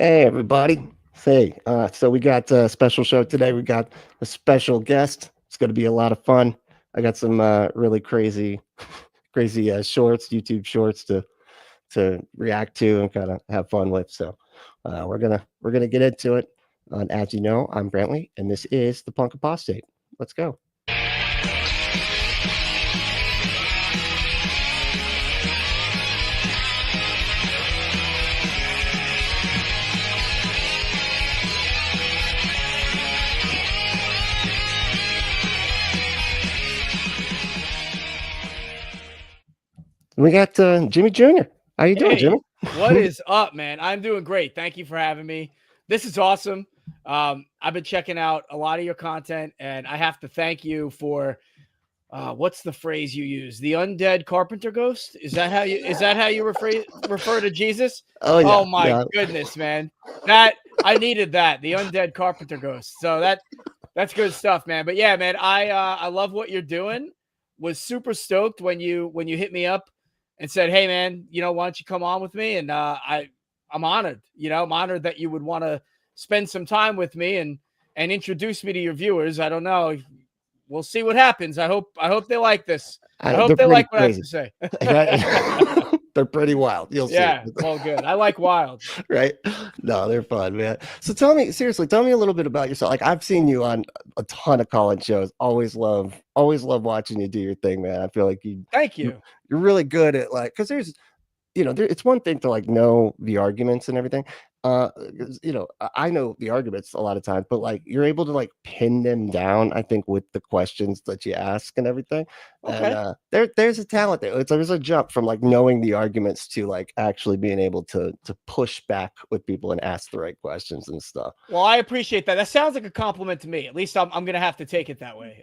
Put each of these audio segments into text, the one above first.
Hey, everybody. Hey, so we got a special show today. We got a special guest. It's going to be a lot of fun. I got some really crazy, crazy shorts, YouTube shorts to react to and kind of have fun with. So we're gonna get into it. And as you know, I'm Brantley, and this is the Punk Apostate. Let's go. We got Jimmy Jr. How you doing, Jimmy? What is up, man? I'm doing great. Thank you for having me. This is awesome. I've been checking out a lot of your content, and I have to thank you for what's the phrase you use? The undead carpenter ghost? Is that how you refer to Jesus? Oh yeah. Oh my goodness, man. That I needed that. The undead carpenter ghost. So that's good stuff, man. But yeah, man, I love what you're doing. Was super stoked when you hit me up and said, "Hey, man, why don't you come on with me?" And I'm honored. I'm honored that you would want to spend some time with me and introduce me to your viewers. I don't know. We'll see what happens. I hope they like this. I hope they like what crazy. I have to say. They're pretty wild. You'll see. Yeah, well, good. I like wild. Right? No, they're fun, man. So tell me a little bit about yourself. Like, I've seen you on a ton of call-in shows. Always love watching you do your thing, man. I feel like Thank you. You're really good at, like, because there's, it's one thing to like know the arguments and everything. I know the arguments a lot of times, but like you're able to like pin them down, I think, with the questions that you ask and everything. Okay. And there's a talent there. There's a jump from like knowing the arguments to like actually being able to push back with people and ask the right questions and stuff. Well, I appreciate that. That sounds like a compliment to me. At least I'm gonna have to take it that way.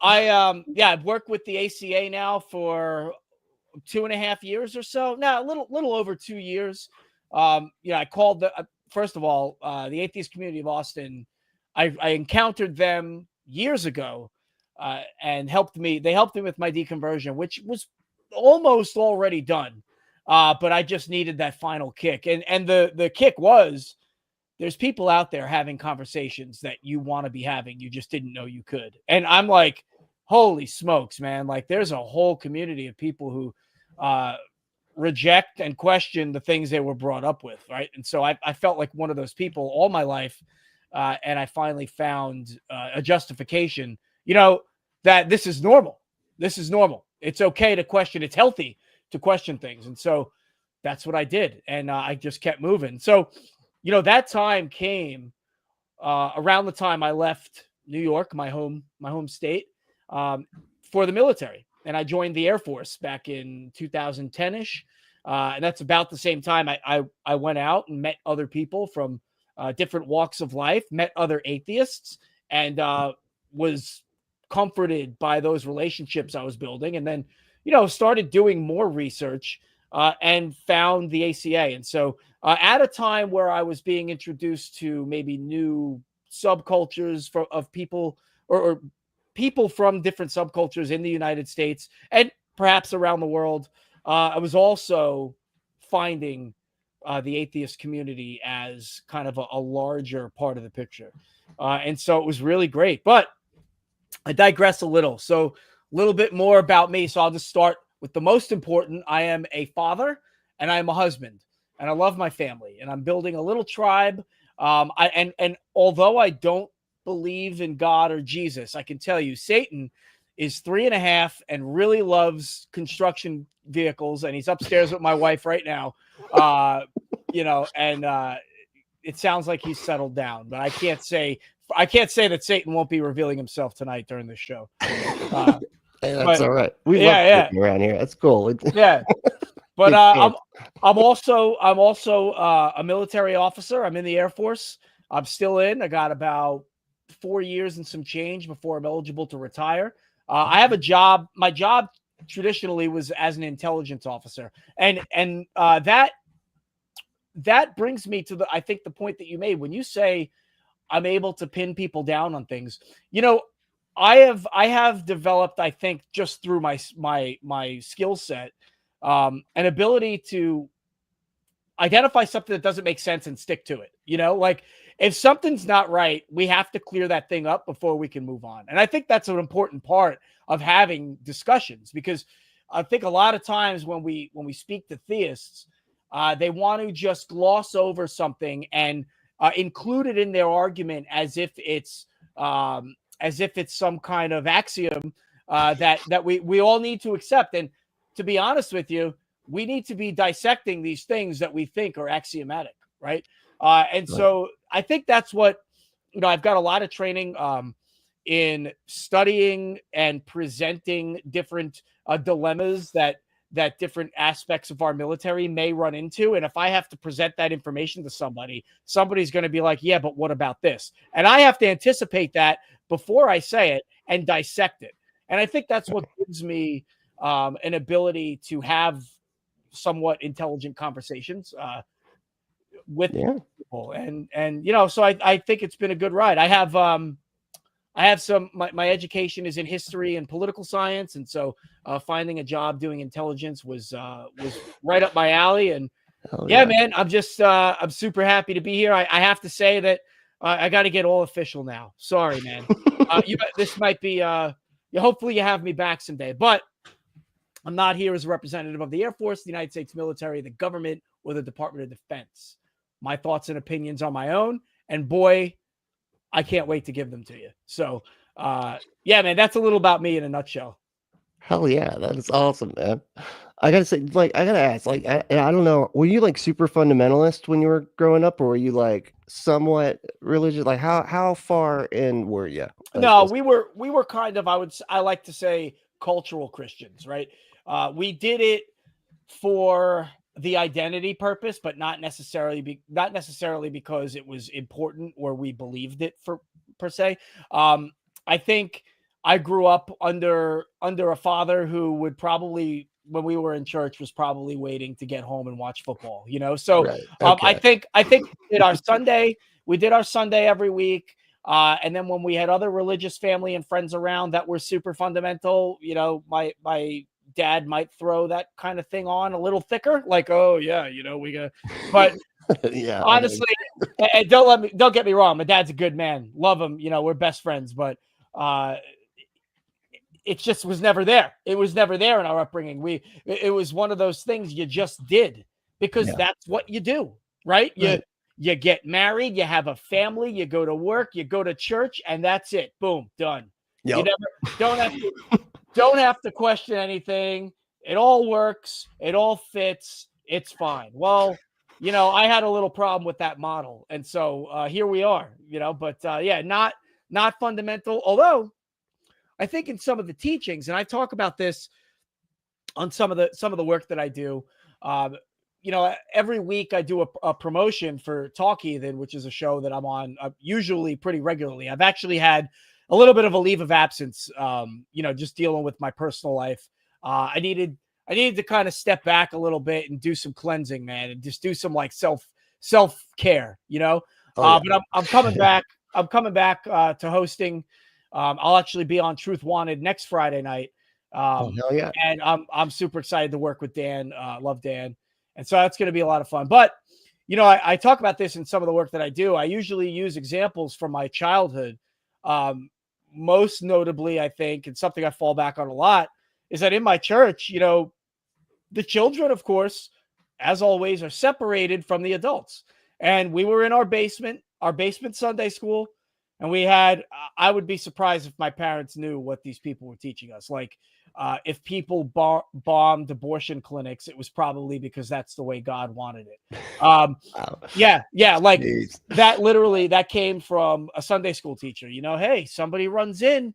I've worked with the ACA now for 2.5 years or so. Now, a little over 2 years. I called first of all, the atheist community of Austin. I encountered them years ago and they helped me with my deconversion, which was almost already done. But I just needed that final kick. And the kick was there's people out there having conversations that you want to be having. You just didn't know you could. And I'm like, holy smokes, man. Like, there's a whole community of people who reject and question the things they were brought up with, right? And so I felt like one of those people all my life, and I finally found a justification, that this is normal. This is normal. It's okay to question. It's healthy to question things. And so that's what I did, and I just kept moving. So, that time came around the time I left New York, my home state, for the military. And I joined the Air Force back in 2010-ish. And that's about the same time I went out and met other people from different walks of life, met other atheists, and was comforted by those relationships I was building. And then, started doing more research and found the ACA. And so at a time where I was being introduced to maybe new subcultures of people or people from different subcultures in the United States and perhaps around the world, I was also finding the atheist community as kind of a larger part of the picture. And so it was really great. But I digress a little. So a little bit more about me. So I'll just start with the most important. I am a father and I am a husband. And I love my family. And I'm building a little tribe. And although I don't believe in God or Jesus, I can tell you Satan is 3.5 and really loves construction vehicles, and he's upstairs with my wife right now. It sounds like he's settled down, but I can't say that Satan won't be revealing himself tonight during the show. Hey, that's all right. We love around here. That's cool. Yeah. But I'm also a military officer. I'm in the Air Force. I'm still in. I got about 4 years and some change before I'm eligible to retire. I have a job. My job traditionally was as an intelligence officer, and that brings me to I think the point that you made when you say I'm able to pin people down on things. I have developed, I think, just through my skill set, an ability to identify something that doesn't make sense and stick to it. You know, like if something's not right, we have to clear that thing up before we can move on. And I think that's an important part of having discussions, because I think a lot of times when we speak to theists, they want to just gloss over something and include it in their argument as if it's some kind of axiom that we all need to accept. And to be honest with you, we need to be dissecting these things that we think are axiomatic, right? And so I think that's what, I've got a lot of training in studying and presenting different dilemmas that different aspects of our military may run into. And if I have to present that information to somebody's going to be like, yeah, but what about this? And I have to anticipate that before I say it and dissect it. And I think that's what gives me an ability to have somewhat intelligent conversations with people. And so I think it's been a good ride. I have my education is in history and political science. And so finding a job doing intelligence was right up my alley. And man, I'm super happy to be here. I have to say that I got to get all official now. Sorry, man. This might be, hopefully you have me back someday, but I'm not here as a representative of the Air Force, the United States military, the government, or the Department of Defense. My thoughts and opinions are my own, and boy, I can't wait to give them to you. So, man, that's a little about me in a nutshell. Hell yeah, that is awesome, man. I gotta say, I gotta ask, I don't know, were you like super fundamentalist when you were growing up, or were you like somewhat religious? Like how far in were you? No, we were kind of, I like to say, cultural Christians, right? We did it for the identity purpose, but not necessarily because it was important or we believed it per se. I think I grew up under a father who would probably, when we were in church, was probably waiting to get home and watch football, So right. Okay. I think we did our Sunday every week. And then when we had other religious family and friends around that were super fundamental, my dad might throw that kind of thing on a little thicker, like, oh yeah, we got, but yeah, honestly, and don't get me wrong. My dad's a good man. Love him. We're best friends, but, it just was never there. It was never there in our upbringing. It was one of those things you just did because that's what you do, right? You get married, you have a family, you go to work, you go to church, and that's it. Boom, done. Yep. You don't have to question anything. It all works. It all fits. It's fine. Well, I had a little problem with that model, and so here we are. But not fundamental. Although I think in some of the teachings, and I talk about this on some of the work that I do. Every week I do a promotion for Talk Heathen, which is a show that I'm on usually pretty regularly. I've actually had a little bit of a leave of absence, just dealing with my personal life. I needed to kind of step back a little bit and do some cleansing, man, and just do some like self-care, But I'm coming back. I'm coming back to hosting. I'll actually be on Truth Wanted next Friday night. Hell yeah. And I'm super excited to work with Dan. Love Dan. And so that's going to be a lot of fun. But, I talk about this in some of the work that I do. I usually use examples from my childhood. Most notably, I think, and something I fall back on a lot, is that in my church, the children, of course, as always, are separated from the adults. And we were in our basement Sunday school. And we had, I would be surprised if my parents knew what these people were teaching us. Like, if people bombed abortion clinics, it was probably because that's the way God wanted it. Wow. Yeah. Like Jeez. that came from a Sunday school teacher. Hey, somebody runs in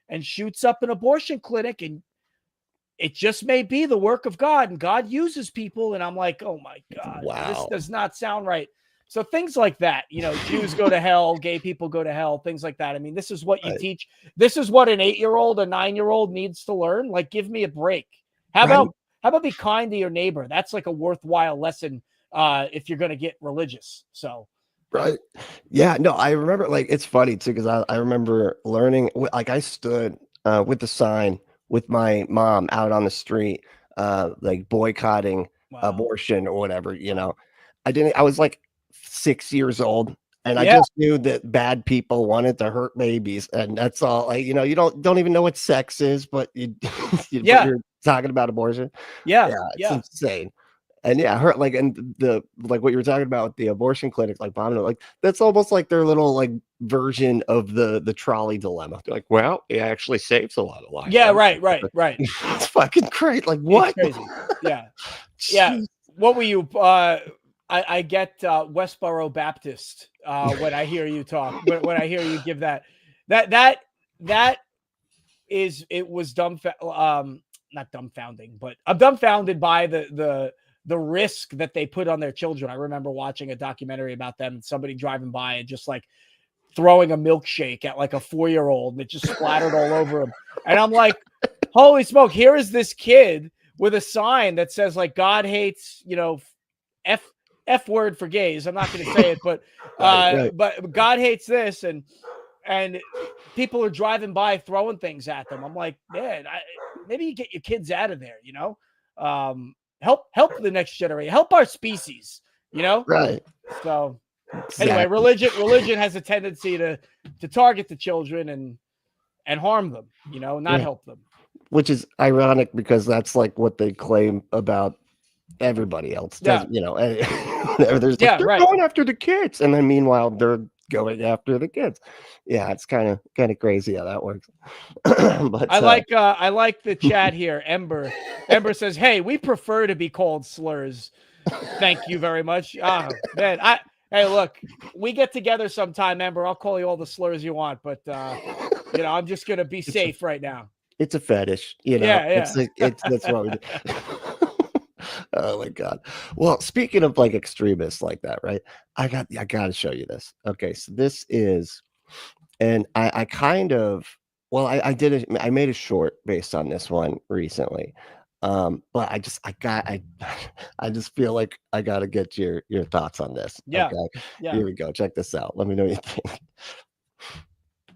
and shoots up an abortion clinic, and it just may be the work of God, and God uses people. And I'm like, oh my God, wow, this does not sound right. So things like that, Jews go to hell, gay people go to hell, things like that. I mean, this is what you teach. This is what an 8-year-old, a 9-year-old needs to learn. Like, give me a break. How about be kind to your neighbor? That's like a worthwhile lesson if you're going to get religious. So. Right. Yeah, no, I remember, like, it's funny too, because I remember learning, like, I stood with the sign with my mom out on the street, like boycotting abortion or whatever, I was like 6 years old. And I Yeah. just knew that bad people wanted to hurt babies, and that's all. Like, you know, you don't even know what sex is, but but Yeah. you're talking about abortion. Yeah. Yeah, it's Yeah. insane. And yeah, her like, and the like what you were talking about with the abortion clinic, like bombing it, like that's almost like their little like version of the trolley dilemma. They're like, well, it actually saves a lot of lives. Yeah. Right. It's fucking great. Like It's what? crazy. Yeah. Yeah. Jeez. What were you? I get Westboro Baptist when I hear you talk. When I hear you give that is, it was not dumbfounding, but I'm dumbfounded by the risk that they put on their children. I remember watching a documentary about them and somebody driving by and just like throwing a milkshake at like a 4-year-old and it just splattered all over him. And I'm like, holy smoke, here is this kid with a sign that says like God hates, you know, F word for gays. I'm not going to say it, but Right. but God hates this, and people are driving by throwing things at them. I'm like, man, maybe you get your kids out of there, you know? Help the next generation, help our species, you know? Right. So Exactly. anyway, religion has a tendency to target the children and harm them, you know, not help them. Which is ironic because that's like what they claim about everybody else. Yeah. You know, and there's like, they're going after the kids, and then meanwhile they're going after the kids. Yeah, it's kind of crazy how that works. But I like the chat here. Ember says, "Hey, we prefer to be called slurs. Thank you very much." Oh man, hey, look, we get together sometime, Ember. I'll call you all the slurs you want, but you know, I'm just gonna be safe right now. It's a fetish, you know. Yeah. It's that's what we do. Oh my god. Well, speaking of like extremists like that, right? I got to show you this. Okay, so this is, and I kind of, well, I made a short based on this one recently. But I just feel like I got to get your thoughts on this. Yeah. Okay. Yeah. Here we go. Check this out. Let me know what you think.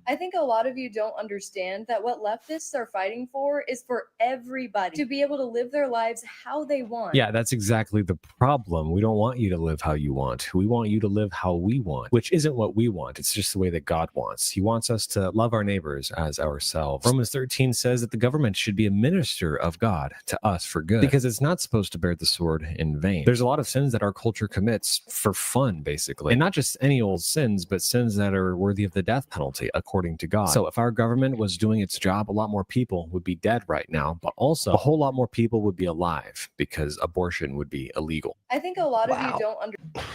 I think a lot of you don't understand that what leftists are fighting for is for everybody to be able to live their lives how they want. Yeah, that's exactly the problem. We don't want you to live how you want. We want you to live how we want, which isn't what we want. It's just the way that God wants. He wants us to love our neighbors as ourselves. Romans 13 says that the government should be a minister of God to us for good, because it's not supposed to bear the sword in vain. There's a lot of sins that our culture commits for fun, basically. And not just any old sins, but sins that are worthy of the death penalty, according to God. So if our government was doing its job, a lot more people would be dead right now, but also a whole lot more people would be alive because abortion would be illegal. I think a lot of you don't understand.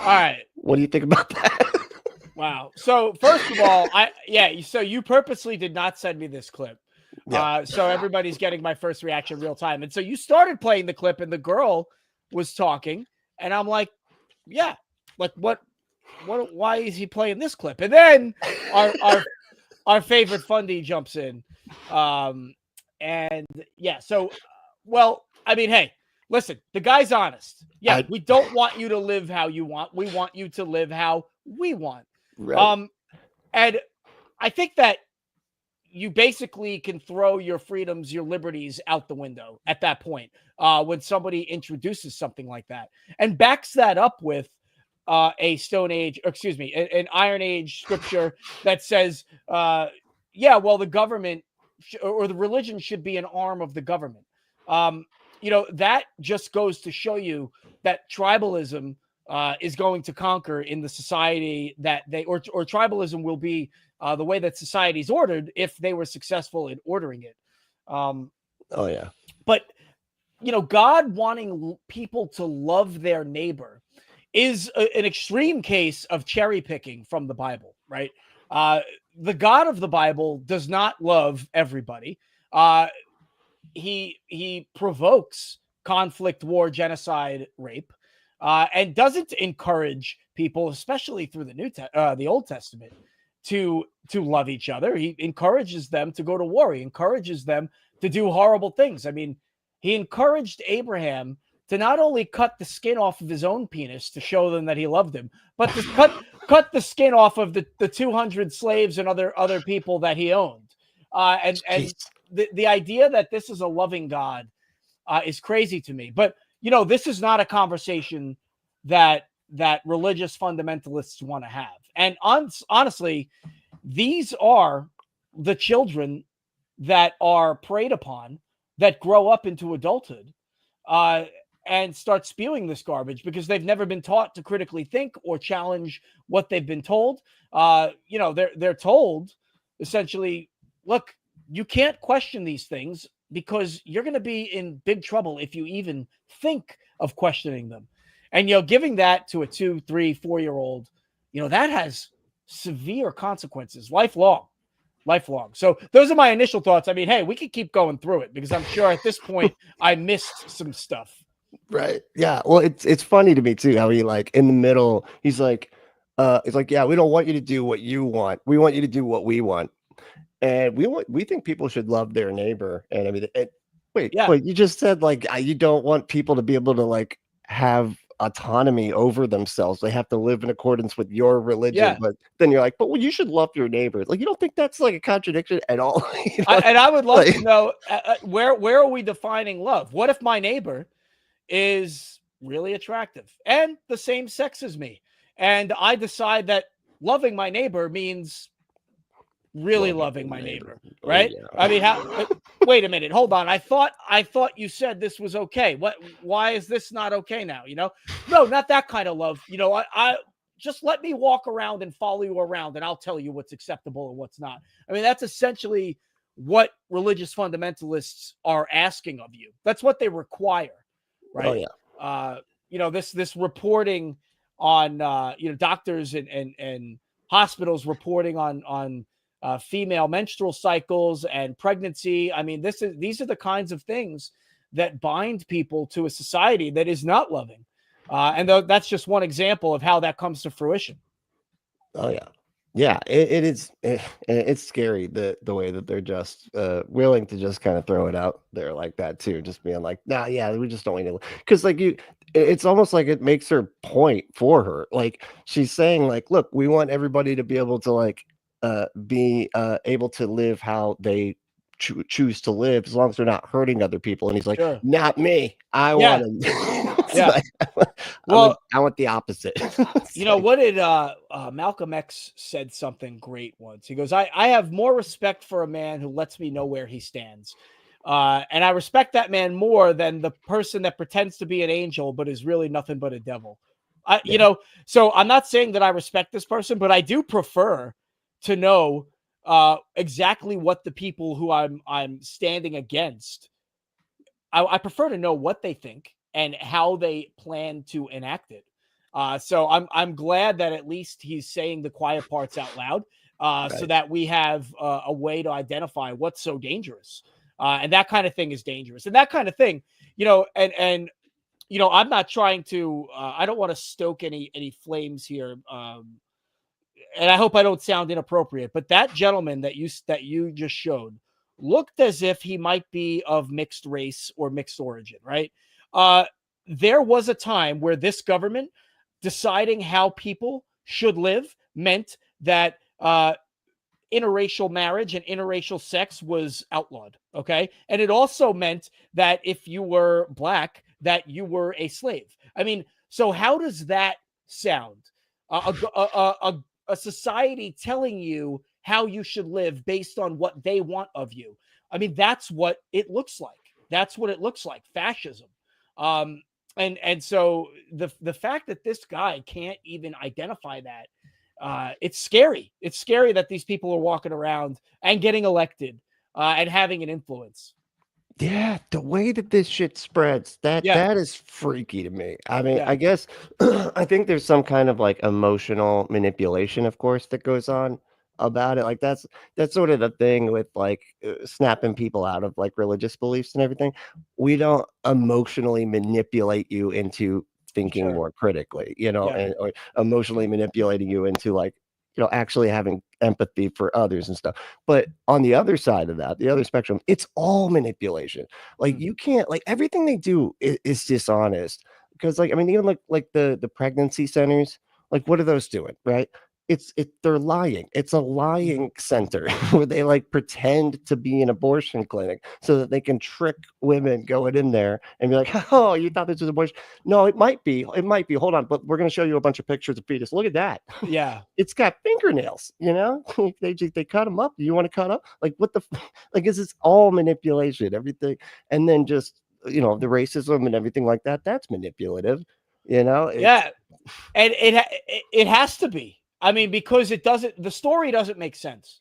All right. What do you think about that? Wow. So first of all, so you purposely did not send me this clip. Yeah. So everybody's getting my first reaction real time. And so you started playing the clip and the girl was talking and I'm like, yeah, like what, why is he playing this clip? And then our favorite Fundie jumps in. And yeah, so, well, I mean, hey, listen, the guy's honest. Yeah, we don't want you to live how you want. We want you to live how we want. Right. And I think that you basically can throw your freedoms, your liberties out the window at that point when somebody introduces something like that and backs that up with a Stone Age, an Iron Age scripture that says, yeah, well, the government or the religion should be an arm of the government. You know, that just goes to show you that tribalism is going to conquer in the society that or tribalism will be the way that society is ordered if they were successful in ordering it. Oh, yeah. But, you know, God wanting people to love their neighbor is an extreme case of cherry picking from the Bible, right? The God of the Bible does not love everybody. He provokes conflict, war, genocide, rape, and doesn't encourage people, especially through the Old Testament, to love each other. He encourages them to go to war. He encourages them to do horrible things. I mean, he encouraged Abraham to not only cut the skin off of his own penis to show them that he loved him, but to cut the skin off of the 200 slaves and other people that he owned. And the idea that this is a loving God is crazy to me. But, you know, this is not a conversation that religious fundamentalists want to have. And honestly, these are the children that are preyed upon, that grow up into adulthood and start spewing this garbage because they've never been taught to critically think or challenge what they've been told. You know, they're told essentially, look, you can't question these things because you're going to be in big trouble if you even think of questioning them. And, you know, giving that to a 2, 3, 4-year-old, you know, that has severe consequences, lifelong. So those are my initial thoughts. I mean, hey, we could keep going through it because I'm sure at this point I missed some stuff. Right. Yeah. Well, it's funny to me too how he, like, in the middle, he's like, yeah, we don't want you to do what you want. We want you to do what we want. And we think people should love their neighbor. And I mean, wait, you just said, like, you don't want people to be able to, like, have autonomy over themselves. They have to live in accordance with your religion. Yeah. But then you're like, but well, you should love your neighbor. Like, you don't think that's like a contradiction at all? You know? And I would love like, to know where are we defining love? What if my neighbor is really attractive and the same sex as me, and I decide that loving my neighbor means really loving my neighbor, right? Oh, yeah. I mean, wait a minute, hold on. I thought you said this was okay. Why is this not okay now? You know, no, not that kind of love. You know, I just let me walk around and follow you around, and I'll tell you what's acceptable and what's not. I mean, that's essentially what religious fundamentalists are asking of you. That's what they require, right? Oh, yeah. You know, this reporting on you know, doctors and hospitals reporting on female menstrual cycles and pregnancy. I mean, these are the kinds of things that bind people to a society that is not loving. And that's just one example of how that comes to fruition. Oh yeah. Yeah, it is. It's scary the way that they're just willing to just kind of throw it out there like that too, just being like, nah, yeah, we just don't need to, because like it's almost like it makes her point for her. Like she's saying, like, look, we want everybody to be able to, like, be able to live how they choose to live, as long as they're not hurting other people. And he's like, Sure. not me. I Yeah. want to. Yeah. Well, I want the opposite. You know, what did Malcolm X said something great once. He goes, I have more respect for a man who lets me know where he stands. And I respect that man more than the person that pretends to be an angel but is really nothing but a devil. You know, so I'm not saying that I respect this person, but I do prefer to know exactly what the people who I'm standing against, I prefer to know what they think and how they plan to enact it. So I'm glad that at least he's saying the quiet parts out loud, so that we have a way to identify what's so dangerous. And that kind of thing is dangerous. And that kind of thing, you know, and you know, I'm not trying to I don't want to stoke any flames here. And I hope I don't sound inappropriate, but that gentleman that you just showed looked as if he might be of mixed race or mixed origin, right? There was a time where this government deciding how people should live meant that interracial marriage and interracial sex was outlawed, okay? And it also meant that if you were Black, that you were a slave. I mean, so how does that sound? A society telling you how you should live based on what they want of you. I mean, that's what it looks like. That's what it looks like, fascism. And so the fact that this guy can't even identify that, it's scary. It's scary that these people are walking around and getting elected and having an influence. Yeah, the way that this shit spreads, that is freaky to me. I mean, I guess I think there's some kind of like emotional manipulation, of course, that goes on about it. Like that's sort of the thing with like snapping people out of like religious beliefs and everything. We don't emotionally manipulate you into thinking more critically, you know, and or emotionally manipulating you into, like, you know, actually having empathy for others and stuff. But on the other side of that, the other spectrum, it's all manipulation. Like you can't, like, everything they do is dishonest, because, like, I mean, even like the pregnancy centers, like, what are those doing, right? they're lying. It's a lying center where they like pretend to be an abortion clinic so that they can trick women going in there and be like, oh, you thought this was abortion? No, it might be. It might be. Hold on, but we're going to show you a bunch of pictures of fetus. Look at that. Yeah. It's got fingernails, you know. They cut them up. Do you want to cut up? Like what the like is this all manipulation, everything, and then just the racism and everything like that, that's manipulative, Yeah. And it has to be. I mean, because the story doesn't make sense.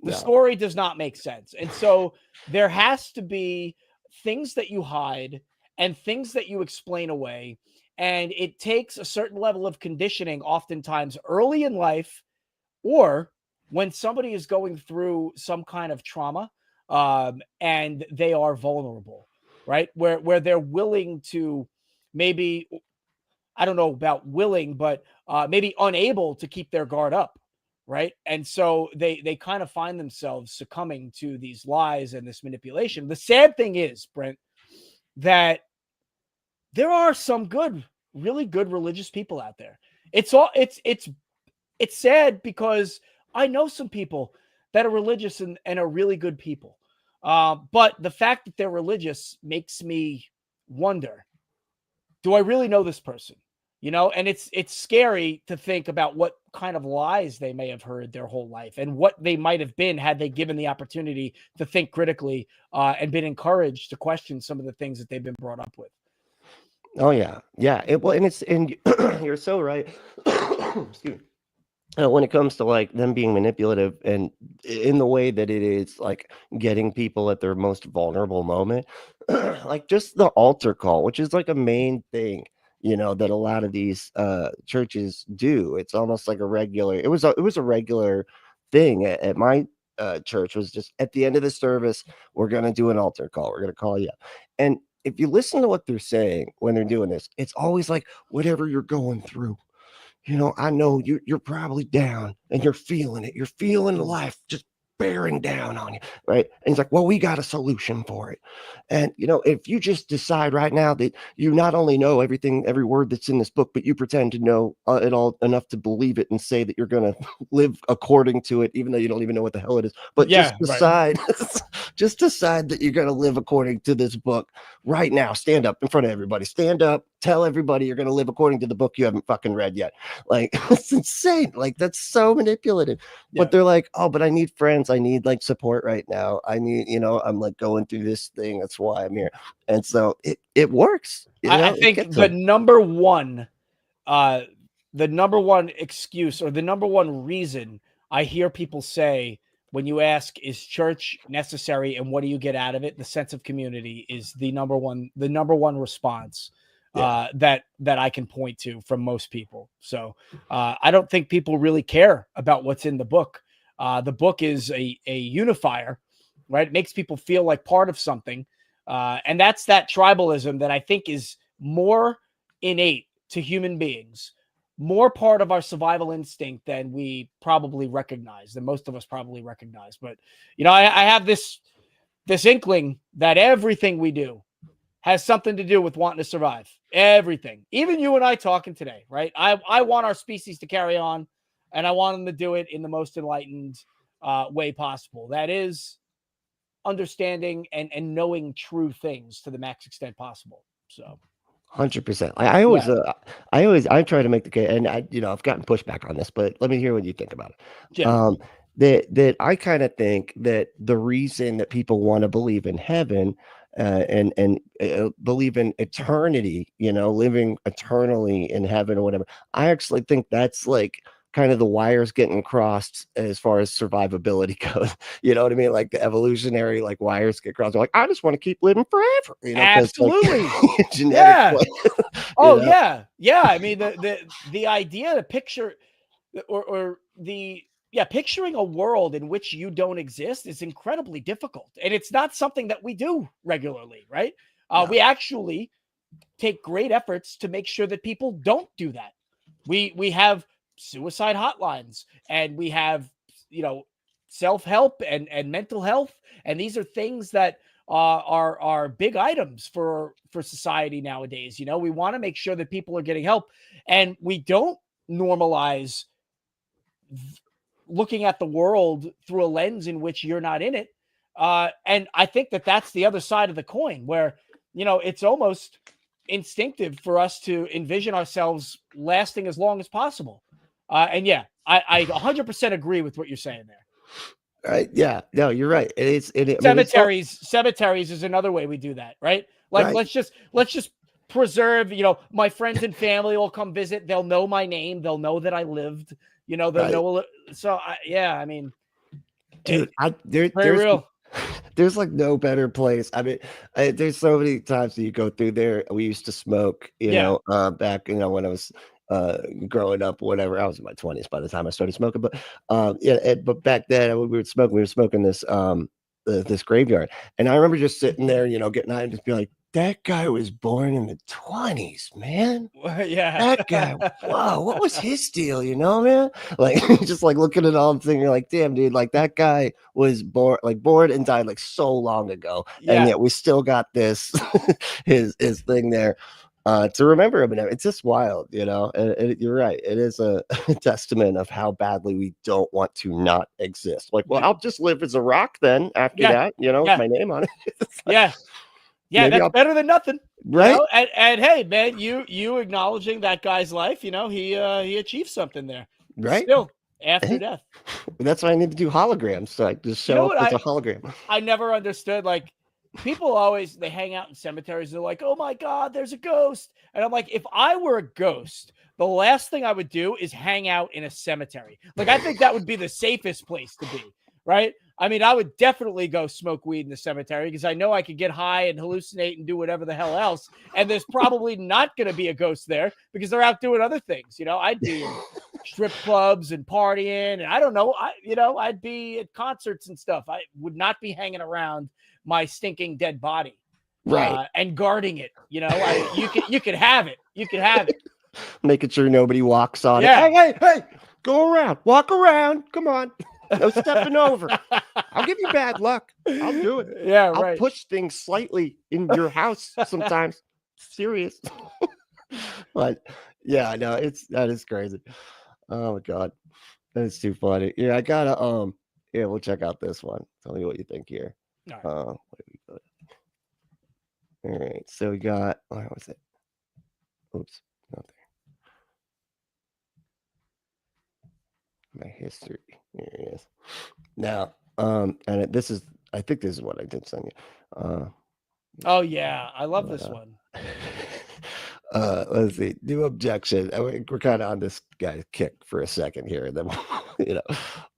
The story does not make sense. And so there has to be things that you hide and things that you explain away. And it takes a certain level of conditioning, oftentimes early in life, or when somebody is going through some kind of trauma, and they are vulnerable, right? Where they're willing to maybe, I don't know about willing, but maybe unable to keep their guard up, right? And so they kind of find themselves succumbing to these lies and this manipulation. The sad thing is, Brent, that there are some really good religious people out there. It's sad because I know some people that are religious and are really good people. But the fact that they're religious makes me wonder, do I really know this person? And it's scary to think about what kind of lies they may have heard their whole life and what they might have been had they given the opportunity to think critically and been encouraged to question some of the things that they've been brought up with. Oh yeah. And you're so right. Excuse me. When it comes to like them being manipulative and in the way that it is like getting people at their most vulnerable moment, like just the altar call, which is like a main thing, that a lot of these churches do. It's almost like it was a regular thing at my church. Was just at the end of the service, we're going to do an altar call. We're going to call you up. And if you listen to what they're saying when they're doing this, it's always like, whatever you're going through, I know you're probably down and you're feeling it. You're feeling life just bearing down on you, right? And he's like, well, we got a solution for it. And, if you just decide right now that you not only know every word that's in this book, but you pretend to know it all enough to believe it and say that you're going to live according to it, even though you don't even know what the hell it is, but just decide, just decide that you're going to live according to this book right now. Stand up in front of everybody, stand up, tell everybody you're going to live according to the book you haven't fucking read yet. Like, it's insane. Like, that's so manipulative. But they're like, oh, but I need friends. I need like support right now. I need, I'm like going through this thing. That's why I'm here. And so it works. I think the number one excuse or the number one reason I hear people say when you ask, is church necessary and what do you get out of it? The sense of community is the number one response that I can point to from most people. So I don't think people really care about what's in the book. The book is a unifier, right? It makes people feel like part of something. And that's that tribalism that I think is more innate to human beings, more part of our survival instinct than we probably recognize, than most of us probably recognize. But, I have this inkling that everything we do has something to do with wanting to survive. Everything. Even you and I talking today, right? I want our species to carry on, and I want them to do it in the most enlightened way possible. That is understanding and knowing true things to the max extent possible. So 100%. I try to make the case, and I've gotten pushback on this, but let me hear what you think about it. Yeah. That I kind of think that the reason that people want to believe in heaven and believe in eternity, living eternally in heaven or whatever, I actually think that's like kind of the wires getting crossed as far as survivability goes. You know what I mean? Like the evolutionary wires get crossed. They're like, I just want to keep living forever. Absolutely. Like, genetic. Oh yeah. Yeah. I mean, the idea to picture picturing a world in which you don't exist is incredibly difficult. And it's not something that we do regularly, right? We actually take great efforts to make sure that people don't do that. We have suicide hotlines, and we have self-help and mental health, and these are things that are big items for society nowadays. We want to make sure that people are getting help, and we don't normalize looking at the world through a lens in which you're not in it. And I think that that's the other side of the coin where, it's almost instinctive for us to envision ourselves lasting as long as possible. And yeah, I 100% agree with what you're saying there. Right. Yeah. No, you're right. Cemeteries is another way we do that, right? Like, Right. let's just preserve, my friends and family will come visit. They'll know my name. They'll know that I lived, they'll Right. know. So I mean, dude, very there's real. There's like no better place. I mean, there's so many times that you go through there. We used to smoke, back, when I was growing up, whatever. I was in my 20s by the time I started smoking, but but back then we were smoking this this graveyard, and I remember just sitting there, getting high and just be like, that guy was born in the 20s, man. Yeah. That guy, whoa, what was his deal, man? Like, just like looking at all the things, you're like, damn, dude, like that guy was born and died like so long ago. Yeah. And yet we still got this, his thing there to remember him. And it's just wild, and you're right. It is a testament of how badly we don't want to not exist. Like, well, I'll just live as a rock then after that, with my name on it. Like, yeah, that's better than nothing, right? And hey, man, you acknowledging that guy's life, he achieved something there, right? Still after death. That's why I need to do holograms, so I just show up as a hologram. I never understood, like, people always, they hang out in cemeteries. They're like, oh my God, there's a ghost. And I'm like, if I were a ghost, the last thing I would do is hang out in a cemetery. Like, I think that would be the safest place to be, right? I mean, I would definitely go smoke weed in the cemetery because I know I could get high and hallucinate and do whatever the hell else. And there's probably not going to be a ghost there because they're out doing other things. I'd be in strip clubs and partying. And I don't know. I'd be at concerts and stuff. I would not be hanging around my stinking dead body. Right. And guarding it. You could have it. You could have it. Making sure nobody walks on it. Hey, go around. Walk around. Come on. No stepping over. I'll give you bad luck. I'll do it. Yeah, I'll right. push things slightly in your house sometimes. Serious. But yeah, I know that is crazy. Oh my God. That is too funny. Yeah, I gotta we'll check out this one. Tell me what you think here. All right. So we got where was it? Oops, not there. My history. Here it is. Now, and I think this is what I did send you. Oh yeah, I love this one. Let's see. New objection. We're kind of on this guy's kick for a second here, and then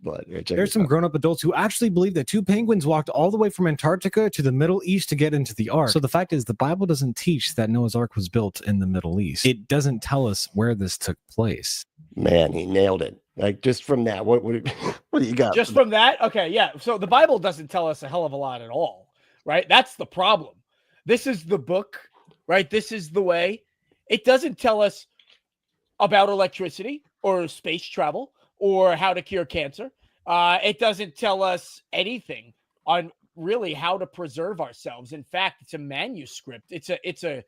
but there's some grown-up adults who actually believe that two penguins walked all the way from Antarctica to the Middle East to get into the Ark. So the fact is, the Bible doesn't teach that Noah's Ark was built in the Middle East. It doesn't tell us where this took place. Man, he nailed it. Like, just from that, what do you got? Just from that? Okay, yeah. So the Bible doesn't tell us a hell of a lot at all, right? That's the problem. This is the book, right? This is the way. It doesn't tell us about electricity or space travel or how to cure cancer. It doesn't tell us anything on really how to preserve ourselves. In fact, it's a manuscript. It's a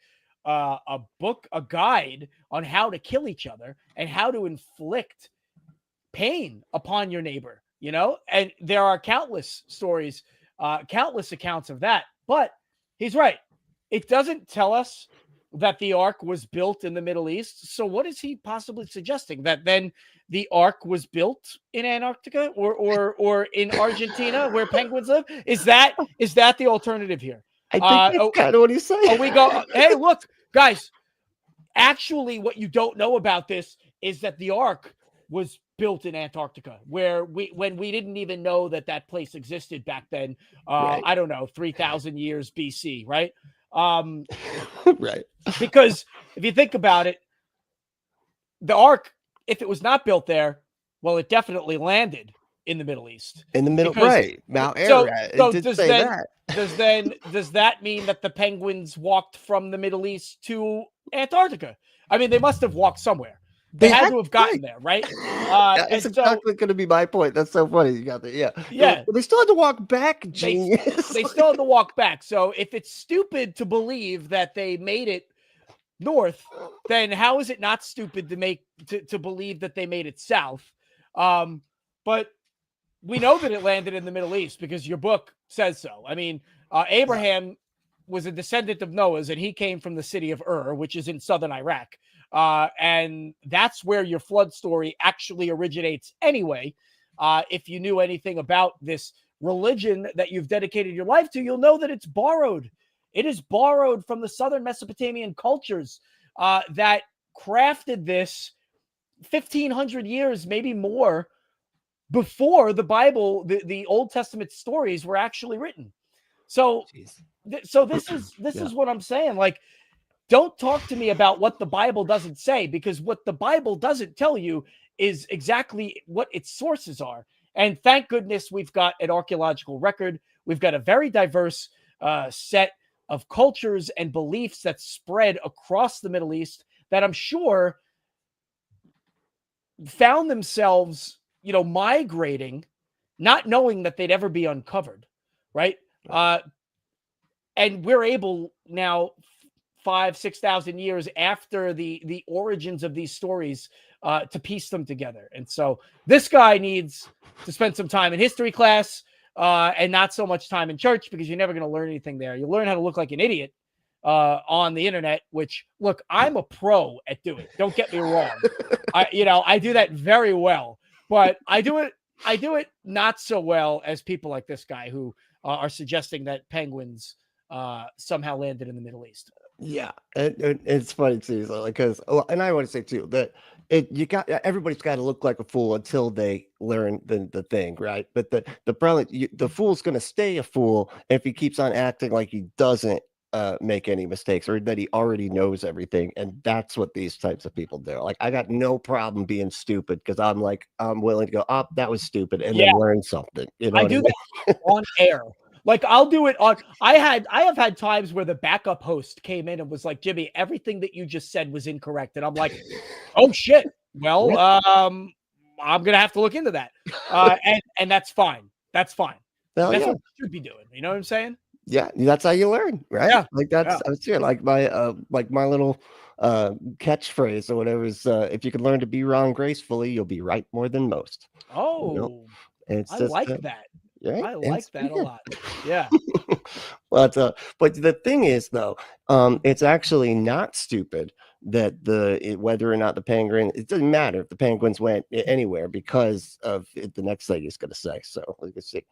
book, a guide on how to kill each other and how to inflict pain upon your neighbor, and there are countless stories, countless accounts of that. But he's right. It doesn't tell us that the Ark was built in the Middle East. So what is he possibly suggesting? That then the Ark was built in Antarctica or in Argentina where penguins live? Is that the alternative here? I think that's kind of what he's saying. We go, hey, look, guys, actually what you don't know about this is that the Ark was built in Antarctica, when we didn't even know that place existed back then. Right. I don't know, 3,000 years BC, right? Right. Because if you think about it, the Ark, if it was not built there, well, it definitely landed in the Middle East. In the middle, right? Mount Ararat. So does that mean that the penguins walked from the Middle East to Antarctica? I mean, they must have walked somewhere. They had to have gotten there, right? That's exactly going to be my point. That's so funny. You got that. Yeah. Yeah. But they still had to walk back, genius. They still had to walk back. So if it's stupid to believe that they made it north, then how is it not stupid to believe that they made it south? But we know that it landed in the Middle East because your book says so. I mean, Abraham was a descendant of Noah's, and he came from the city of Ur, which is in southern Iraq. And that's where your flood story actually originates anyway. If you knew anything about this religion that you've dedicated your life to, you'll know that it's borrowed. It is borrowed from the southern Mesopotamian cultures that crafted this 1,500 years, maybe more, before the Bible, the Old Testament stories were actually written. So, this is what I'm saying. Like, don't talk to me about what the Bible doesn't say, because what the Bible doesn't tell you is exactly what its sources are. And thank goodness we've got an archaeological record. We've got a very diverse set of cultures and beliefs that spread across the Middle East that I'm sure found themselves, migrating, not knowing that they'd ever be uncovered, right? And we're able now, 5,000-6,000 years after the origins of these stories, to piece them together. And so this guy needs to spend some time in history class and not so much time in church, because you're never going to learn anything there. You learn how to look like an idiot on the internet, which, look, I'm a pro at doing. Don't get me wrong. I do that very well, but I do it not so well as people like this guy who are suggesting that penguins somehow landed in the Middle East. Yeah, it's funny too, because, and I want to say too that everybody's got to look like a fool until they learn the thing, right? But the problem, the fool's going to stay a fool if he keeps on acting like he doesn't make any mistakes, or that he already knows everything. And that's what these types of people do. Like, I got no problem being stupid, because I'm willing to go, oh, that was stupid, and then learn something. I do that on air. Like, I'll do it on. I have had times where the backup host came in and was like, Jimmy, everything that you just said was incorrect. And I'm like, oh shit. Well, I'm gonna have to look into that. And that's fine. That's fine. Well, that's what you should be doing. You know what I'm saying? Yeah, that's how you learn, right? Yeah. Like that's it. Like my little catchphrase or whatever is, if you can learn to be wrong gracefully, you'll be right more than most. Oh, it's I just, like that. Right? I like that a lot. Yeah. But the thing is, though, it's actually not stupid that whether or not the penguin, it doesn't matter if the penguins went anywhere, because of the next thing he's going to say. So let's see.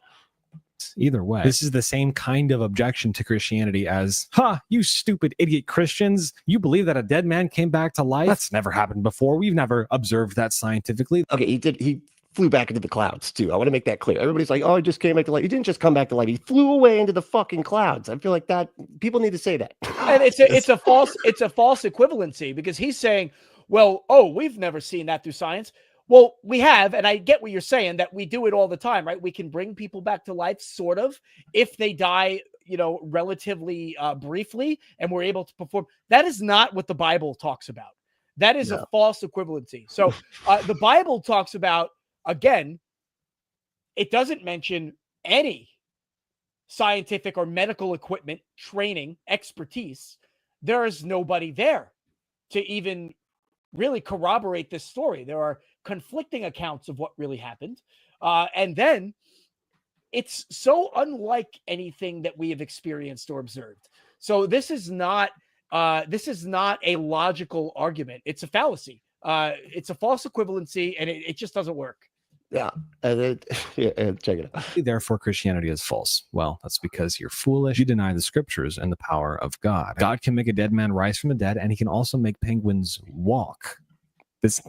Either way, this is the same kind of objection to Christianity as, you stupid idiot Christians, you believe that a dead man came back to life? That's never happened before. We've never observed that scientifically. Okay, he flew back into the clouds too. I want to make that clear. Everybody's like, oh, he just came back to life. He didn't just come back to life. He flew away into the fucking clouds. I feel like that people need to say that. And it's a false equivalency, because he's saying, well, we've never seen that through science. Well, we have, and I get what you're saying, that we do it all the time, right? We can bring people back to life, sort of, if they die, relatively briefly, and we're able to perform. That is not what the Bible talks about. That is a false equivalency. So the Bible talks about, again, it doesn't mention any scientific or medical equipment, training, expertise. There is nobody there to even really corroborate this story. There are conflicting accounts of what really happened. And then it's so unlike anything that we have experienced or observed. So this is not a logical argument. It's a fallacy. It's a false equivalency, and it just doesn't work. Yeah. Check it out. Therefore, Christianity is false. Well, that's because you're foolish. You deny the scriptures and the power of God. God can make a dead man rise from the dead, and he can also make penguins walk.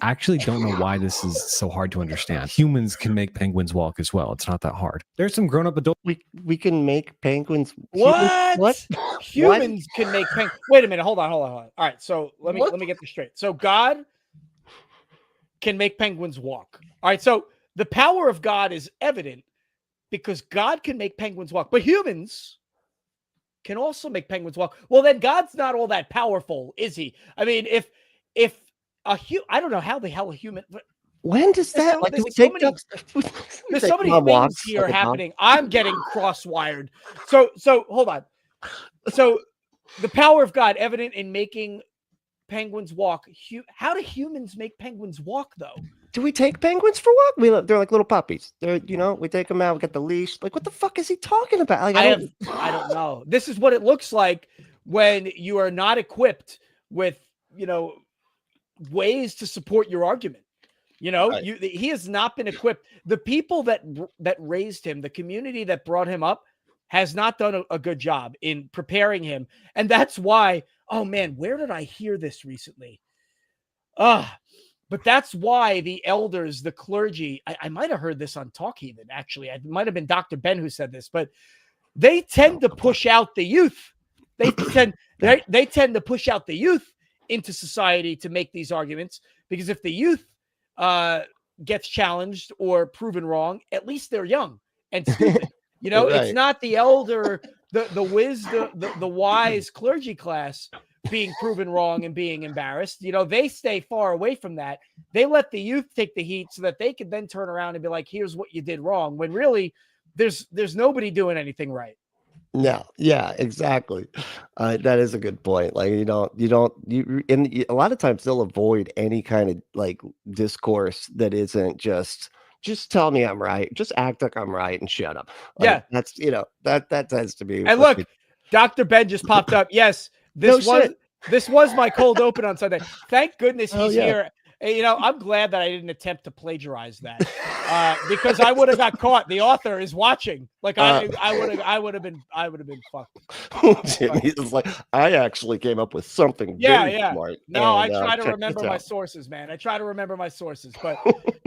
Actually don't know why this is so hard to understand. Humans can make penguins walk as well. It's not that hard. There's some grown-up adults. We can make penguins. What? Humans can make penguins. Wait a minute. Hold on. All right. So let me get this straight. So God can make penguins walk. All right. So the power of God is evident because God can make penguins walk, but humans can also make penguins walk. Well, then God's not all that powerful, is he? I mean, if I don't know how the hell a human. When does that? There's so many things here happening. I'm getting cross-wired. So hold on. So the power of God evident in making penguins walk. How do humans make penguins walk, though? do we take penguins for what? They're like little puppies. They're, we take them out, we get the leash. Like, what the fuck is he talking about? Like, I don't know. This is what it looks like when you are not equipped with, ways to support your argument. Right. He has not been equipped. The people that raised him, the community that brought him up, has not done a good job in preparing him. And that's why, oh man, where did I hear this recently? But that's why the elders, the clergy, I might have heard this on Talk Heathen, actually. It might have been Dr. Ben who said this, but they tend to push out the youth. They tend to push out the youth into society to make these arguments, because if the youth gets challenged or proven wrong, at least they're young and stupid. Right. It's not the elder, the wise clergy class being proven wrong and being embarrassed. They stay far away from that. They let the youth take the heat so that they can then turn around and be like, here's what you did wrong, when really there's nobody doing anything right. No, yeah, exactly. That is a good point. Like, and a lot of times they'll avoid any kind of like discourse that isn't just tell me I'm right, just act like I'm right and shut up. Like, Yeah, that's that tends to be. And look, Dr. Ben just popped up. Yes, this was my cold open on Sunday. Thank goodness he's here. I'm glad that I didn't attempt to plagiarize that, because I would have got caught. The author is watching. Like I would have been fucked. Jimmy's like, I actually came up with something very smart. No, I try to remember my sources, man. I try to remember my sources. But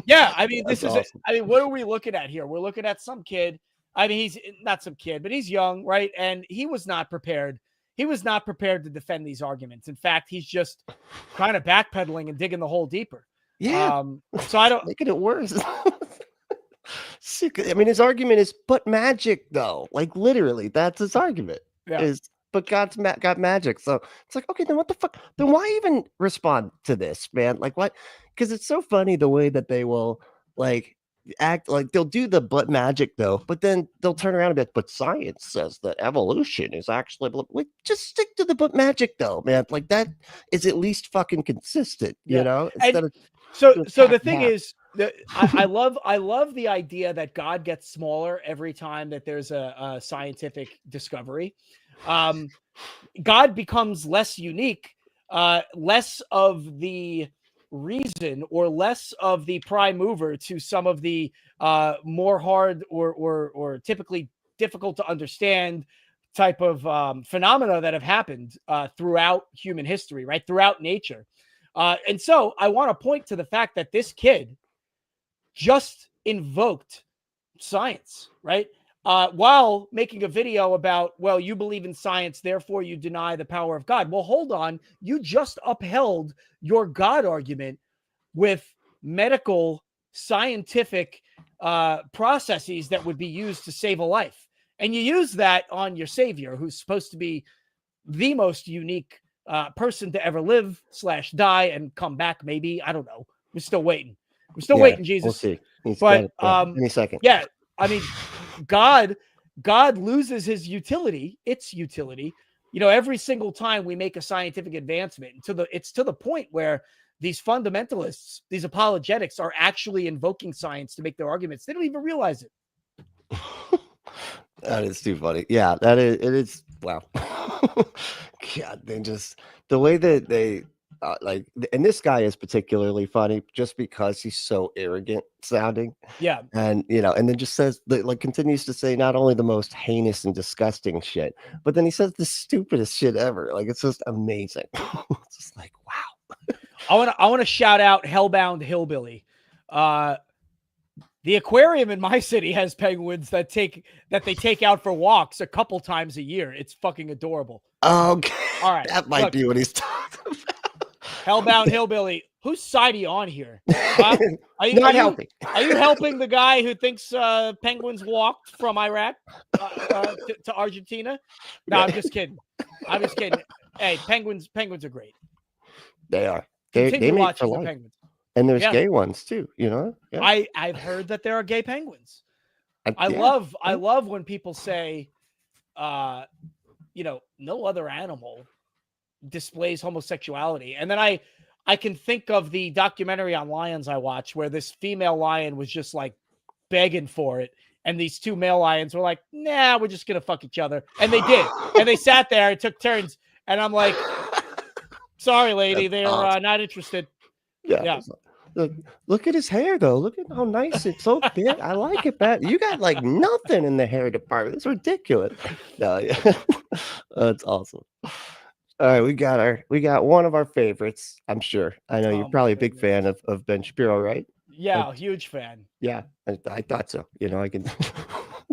yeah, I mean, this is awesome. I mean, what are we looking at here? We're looking at some kid. I mean, he's not some kid, but he's young, right? And he was not prepared. He was not prepared to defend these arguments. In fact, he's just kind of backpedaling and digging the hole deeper. Yeah. So I don't making it worse. I mean, his argument is, but magic, though. Like, literally, that's his argument. Yeah. Is, but God's got magic. So it's like, okay, then what the fuck? Then why even respond to this, man? Like, what? Because it's so funny the way that they will, like, act like they'll do the but magic though, but then they'll turn around and be like, but science says that evolution is actually like, just stick to the but magic though, man. Like, that is at least fucking consistent, instead of so the thing is that I love the idea that God gets smaller every time that there's a scientific discovery. God becomes less unique, less of the reason or less of the prime mover to some of the more hard or typically difficult to understand type of phenomena that have happened throughout human history, right? Throughout nature. And so I want to point to the fact that this kid just invoked science, right? While making a video about, well, you believe in science, therefore you deny the power of God. Well, hold on. You just upheld your God argument with medical, scientific processes that would be used to save a life. And you use that on your savior, who's supposed to be the most unique person to ever live / die and come back. Maybe, I don't know. We're still waiting. We're still waiting, Jesus. We'll see. But any second. Yeah, I mean, God loses his utility, its utility, every single time we make a scientific advancement. It's to the point where these fundamentalists, these apologetics, are actually invoking science to make their arguments. They don't even realize it. That is too funny. Yeah, it is. Wow. God, they just, the way that they and this guy is particularly funny just because he's so arrogant sounding. Yeah. And, and then just says, continues to say not only the most heinous and disgusting shit, but then he says the stupidest shit ever. Like, it's just amazing. It's just like, wow. I want to shout out Hellbound Hillbilly. The aquarium in my city has penguins that they take out for walks a couple times a year. It's fucking adorable. Okay. All right. That might be what he's talking about. Hellbound Hillbilly. Whose side are you on here? Huh? Are you helping the guy who thinks penguins walked from Iraq to Argentina? No, I'm just kidding. Hey, penguins are great. They are. They watching the penguins. And there's gay ones too, Yeah. I've heard that there are gay penguins. I love when people say, no other animal displays homosexuality. And then I can think of the documentary on lions I watched where this female lion was just like begging for it. And these two male lions were like, nah, we're just going to fuck each other. And they did. And they sat there and took turns. And I'm like, sorry, lady, That's they're awesome. not interested. Yeah. Yeah. Look at his hair, though. Look at how nice it's so big. I like it, Pat. You got like nothing in the hair department. It's ridiculous. No, yeah. That's awesome. All right, we got one of our favorites. I'm sure. I know Oh, you're my probably a big goodness. fan of Ben Shapiro, right? Yeah, huge fan. Yeah, I thought so. You know, I can.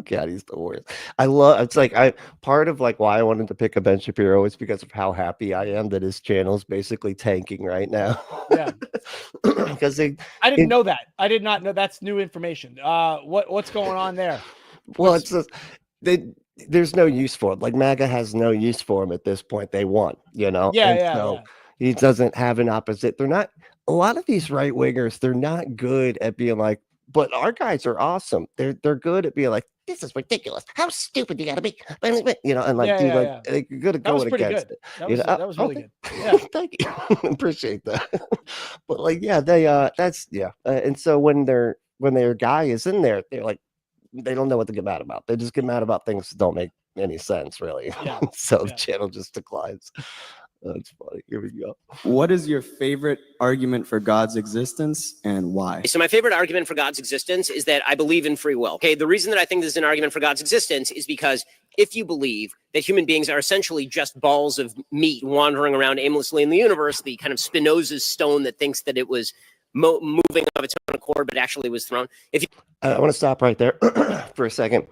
God, he's the worst. I love. It's like part of like why I wanted to pick a Ben Shapiro is because of how happy I am that his channel is basically tanking right now. Yeah. Because I didn't know that. I did not know. That's new information. What's going on there? well, it's just there's no use for it. Like MAGA has no use for him at this point. They won, you know. Yeah, and yeah, so yeah. he doesn't have an opposite. They're not. A lot of these right wingers, they're not good at being like, but our guys are awesome. They're good at being like, this is ridiculous. How stupid you gotta be, you know, and like, Yeah, dude, yeah, like yeah. they're good at That was going pretty against good. it. That You was know? that was Oh, really good. Yeah. thank you. Appreciate that. But like, yeah, they that's yeah. And so when their guy is in there, they're like, they don't know what to get mad about. They just get mad about things that don't make any sense, really. Yeah. So the Yeah. channel just declines. That's funny. Here we go. What is your favorite argument for God's existence and why? So my favorite argument for God's existence is that I believe in free will. Okay, the reason that I think this is an argument for God's existence is because if you believe that human beings are essentially just balls of meat wandering around aimlessly in the universe, the kind of Spinoza's stone that thinks that it was moving of its own accord, but actually was thrown. If you I want to stop right there for a second.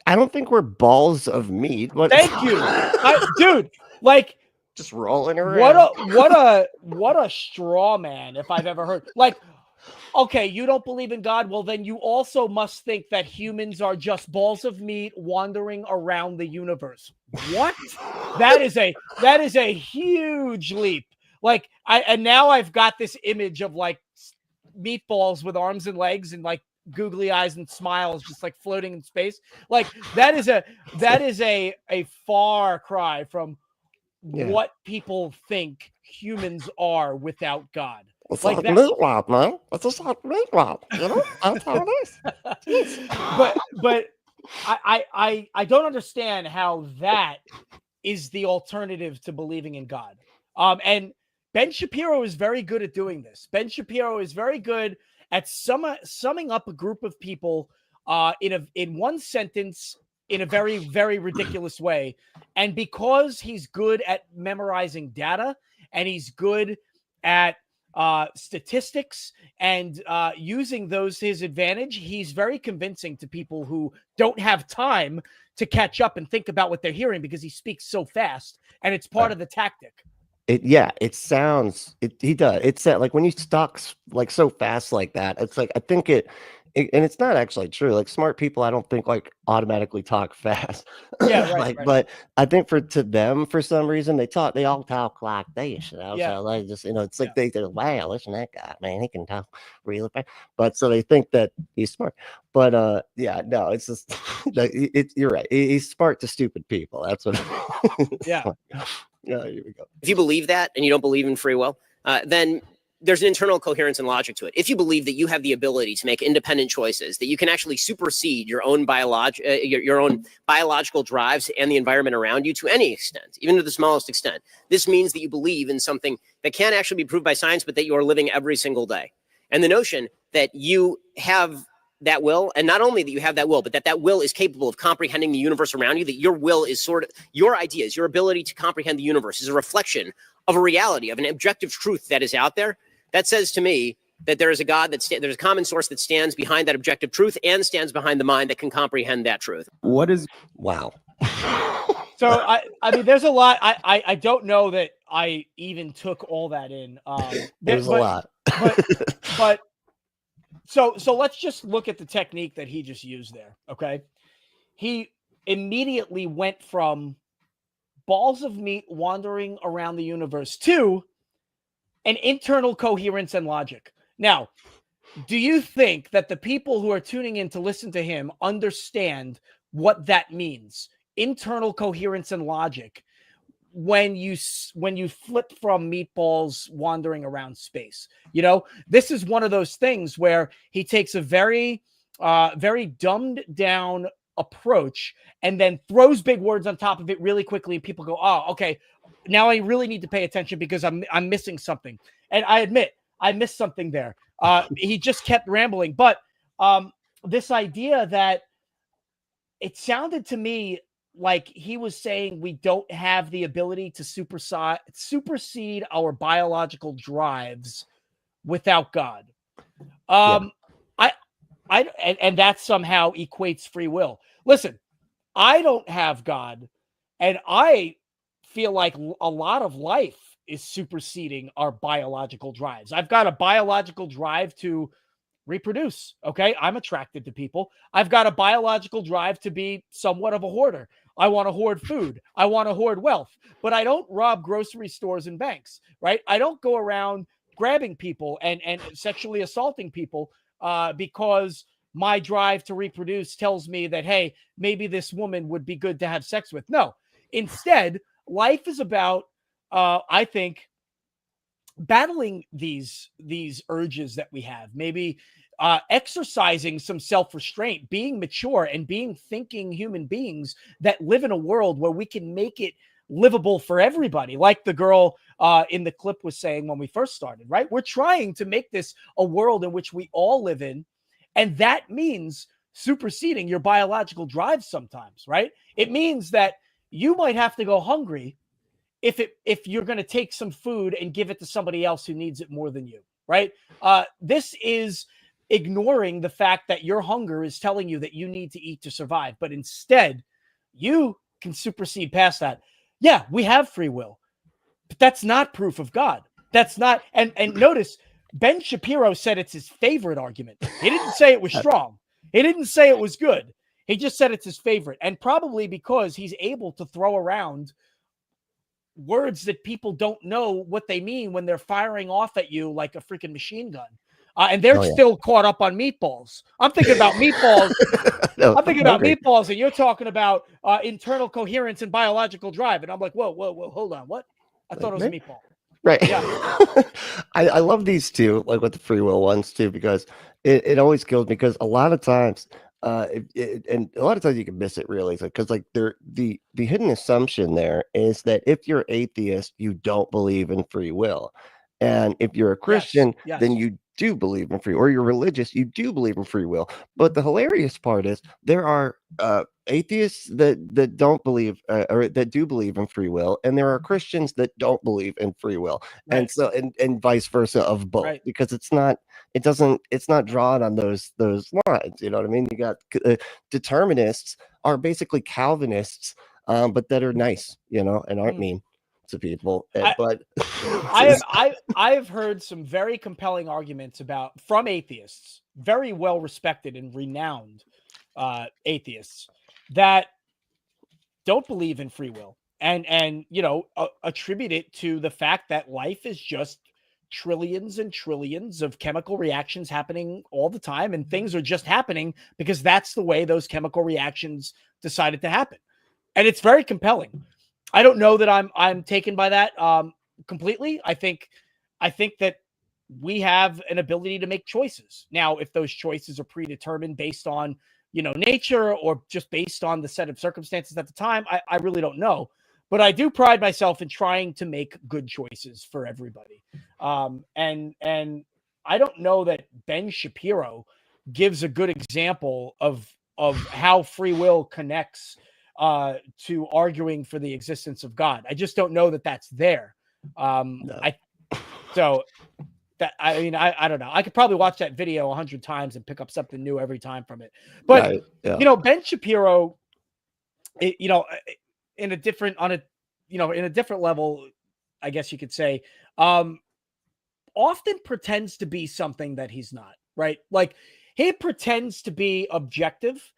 I don't think we're balls of meat. What? Thank you, dude. Like, just rolling around. what a straw man if I've ever heard. Like, okay, you don't believe in God, well then you also must think that humans are just balls of meat wandering around the universe. What? that is a huge leap. Like, and now I've got this image of like meatballs with arms and legs and like googly eyes and smiles just like floating in space. Like that is a far cry from what people think humans are without God. It's like like that. meatloaf, man. It's just like meatloaf, you know? That's how it is. But I don't understand how that is the alternative to believing in God. And Ben Shapiro is very good at doing this. Ben Shapiro is very good at summing up a group of people in one sentence in a very, very ridiculous way. And because he's good at memorizing data and he's good at statistics and using those to his advantage, he's very convincing to people who don't have time to catch up and think about what they're hearing because he speaks so fast, and it's part of the tactic. It sounds he does. It's like when you talk like so fast like that, it's like I think it and it's not actually true. Like smart people, I don't think like automatically talk fast. Yeah, right, like, right. But I think to them, for some reason, they all talk like this, you know. Yeah. So they just, you know, it's like they're wow, listen to that guy, man, he can talk really fast. But so they think that he's smart. But yeah, no, it's just you're right. He's smart to stupid people. That's what. Yeah. Yeah, here we go. If you believe that and you don't believe in free will, then there's an internal coherence and logic to it. If you believe that you have the ability to make independent choices, that you can actually supersede your own biological drives and the environment around you to any extent, even to the smallest extent, this means that you believe in something that can't actually be proved by science, but that you are living every single day. And the notion that you have that will, and not only that you have that will, but that will is capable of comprehending the universe around you, that your will is sort of your ideas, your ability to comprehend the universe is a reflection of a reality, of an objective truth that is out there. That says to me that there is a God, there's a common source that stands behind that objective truth and stands behind the mind that can comprehend that truth. What is Wow. So I mean, there's a lot. I don't know that I even took all that in. There's a lot. but so let's just look at the technique that he just used there. Okay, he immediately went from balls of meat wandering around the universe to an internal coherence and logic. Now, do you think that the people who are tuning in to listen to him understand what that means? Internal coherence and logic. when you flip from Meatballs wandering around space. You know, this is one of those things where he takes a very dumbed down approach and then throws big words on top of it really quickly, and people go, oh, okay, now I really need to pay attention because I'm missing something. And I admit I missed something there. He just kept rambling, but this idea that it sounded to me like he was saying we don't have the ability to supersede our biological drives without God. And that somehow equates free will. Listen, I don't have God, and I feel like a lot of life is superseding our biological drives. I've got a biological drive to reproduce. Okay. I'm attracted to people. I've got a biological drive to be somewhat of a hoarder. I want to hoard food. I want to hoard wealth, but I don't rob grocery stores and banks, right? I don't go around grabbing people and sexually assaulting people because my drive to reproduce tells me that, hey, maybe this woman would be good to have sex with. No, instead, life is about, I think, battling these urges that we have, maybe exercising some self-restraint, being mature, and being thinking human beings that live in a world where we can make it livable for everybody, like the girl in the clip was saying when we first started, right? We're trying to make this a world in which we all live in, and that means superseding your biological drives sometimes, right? It means that you might have to go hungry if you're going to take some food and give it to somebody else who needs it more than you, right? This is ignoring the fact that your hunger is telling you that you need to eat to survive, but instead you can supersede past that. Yeah, we have free will, but that's not proof of God. That's not, and notice Ben Shapiro said it's his favorite argument. He didn't say it was strong. He didn't say it was good. He just said it's his favorite, and probably because he's able to throw around words that people don't know what they mean when they're firing off at you like a freaking machine gun. And they're still caught up on meatballs. I'm thinking about meatballs. I'm thinking about meatballs, and you're talking about internal coherence and biological drive. And I'm like, whoa, hold on. What? I thought it was a meatball. Right. Yeah. I love these two, like with the free will ones too, because it always kills me, because a lot of times and a lot of times you can miss it really, because like the hidden assumption there is that if you're atheist, you don't believe in free will, and if you're a Christian, Yes. then you do believe in free, or you're religious, you do believe in free will. But the hilarious part is there are atheists that don't believe or that do believe in free will, and there are Christians that don't believe in free will, Right. and so and vice versa of both, Right. because it's not drawn on those lines. You know what I mean? You got determinists are basically Calvinists, but that are nice, you know, and aren't mean to people. But I've heard some very compelling arguments from atheists, very well respected and renowned atheists, that don't believe in free will, and you know, attribute it to the fact that life is just trillions and trillions of chemical reactions happening all the time, and things are just happening because that's the way those chemical reactions decided to happen. And it's very compelling. I don't know that I'm taken by that completely. I think that we have an ability to make choices. Now, if those choices are predetermined based on, you know, nature, or just based on the set of circumstances at the time, I really don't know. But I do pride myself in trying to make good choices for everybody. And I don't know that Ben Shapiro gives a good example of how free will connects to arguing for the existence of God. I just don't know that that's there. No. I don't know. I could probably watch that video 100 times and pick up something new every time from it. But Right, yeah. you know, Ben Shapiro, you know, in a different level, I guess you could say, often pretends to be something that he's not, right? Like, he pretends to be objective.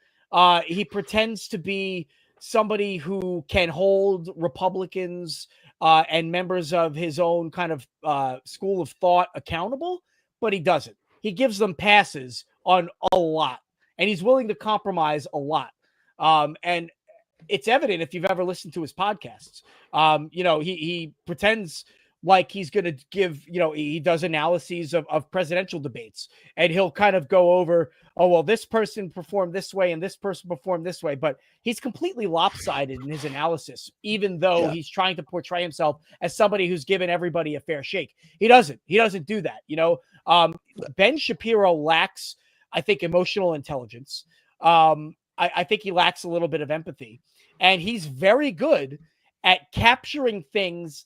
He pretends to be somebody who can hold Republicans and members of his own kind of school of thought accountable, but he doesn't. He gives them passes on a lot, and he's willing to compromise a lot. And it's evident if you've ever listened to his podcasts. You know, he pretends like he's going to give, you know, he does analyses of presidential debates, and he'll kind of go over, oh, well, this person performed this way and this person performed this way. But he's completely lopsided in his analysis, even though he's trying to portray himself as somebody who's given everybody a fair shake. He doesn't do that. You know, Ben Shapiro lacks, I think, emotional intelligence. I think he lacks a little bit of empathy, and he's very good at capturing things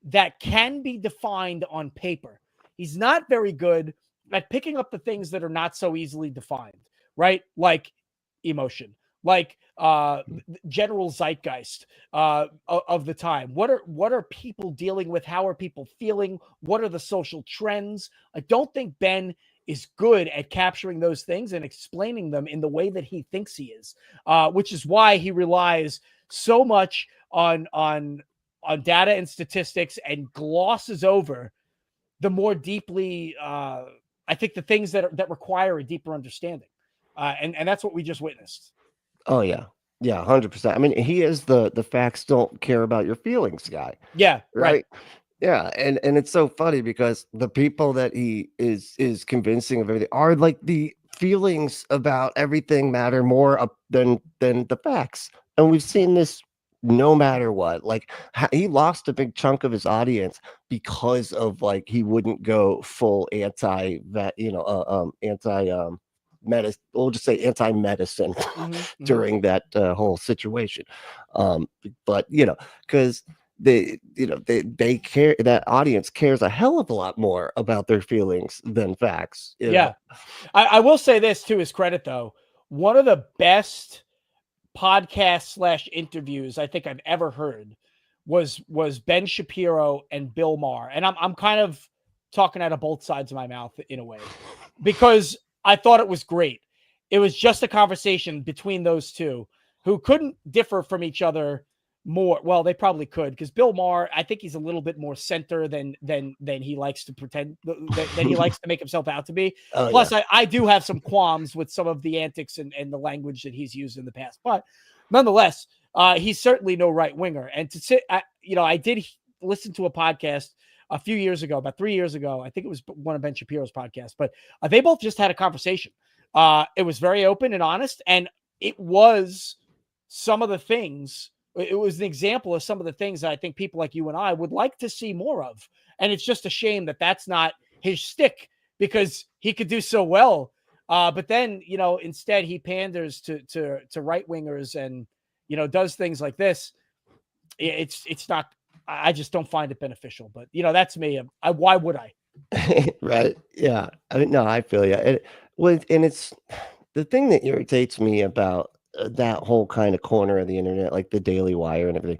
that can be defined on paper. He's not very good at picking up the things that are not so easily defined, right? Like emotion, like general zeitgeist of the time. What are people dealing with? How are people feeling? What are the social trends? I don't think Ben is good at capturing those things and explaining them in the way that he thinks he is, which is why he relies so much on data and statistics and glosses over the more deeply, I think, the things that require a deeper understanding. And that's what we just witnessed. Oh yeah. Yeah, 100%. I mean, he is the facts don't care about your feelings guy. Yeah, right. Yeah, and it's so funny because the people that he is convincing of everything are like the feelings about everything matter more than the facts. And we've seen this no matter what. Like he lost a big chunk of his audience because of like he wouldn't go full anti-vet, you know, medicine, we'll just say anti-medicine during that whole situation. But you know, because they care, that audience cares a hell of a lot more about their feelings than facts. You know? I will say this to his credit though, one of the best podcast / interviews I think I've ever heard was Ben Shapiro and Bill Maher, and I'm kind of talking out of both sides of my mouth in a way, because I thought it was great. It was just a conversation between those two who couldn't differ from each other more. Well, they probably could, because Bill Maher, I think he's a little bit more center than he likes to pretend, than he likes to make himself out to be. Plus, I do have some qualms with some of the antics and the language that he's used in the past. But nonetheless, he's certainly no right winger. And to sit, you know, I did listen to a podcast a few years ago, about 3 years ago. I think it was one of Ben Shapiro's podcasts, but they both just had a conversation. It was very open and honest, and it was some of the things. It was an example of some of the things that I think people like you and I would like to see more of. And it's just a shame that that's not his shtick, because he could do so well. But then, you know, instead he panders to right wingers and, you know, does things like this. It's not, I just don't find it beneficial, but you know, that's me. Why would I? Right. Yeah. I mean, no, I feel you. And it's the thing that irritates me about that whole kind of corner of the internet, like the Daily Wire and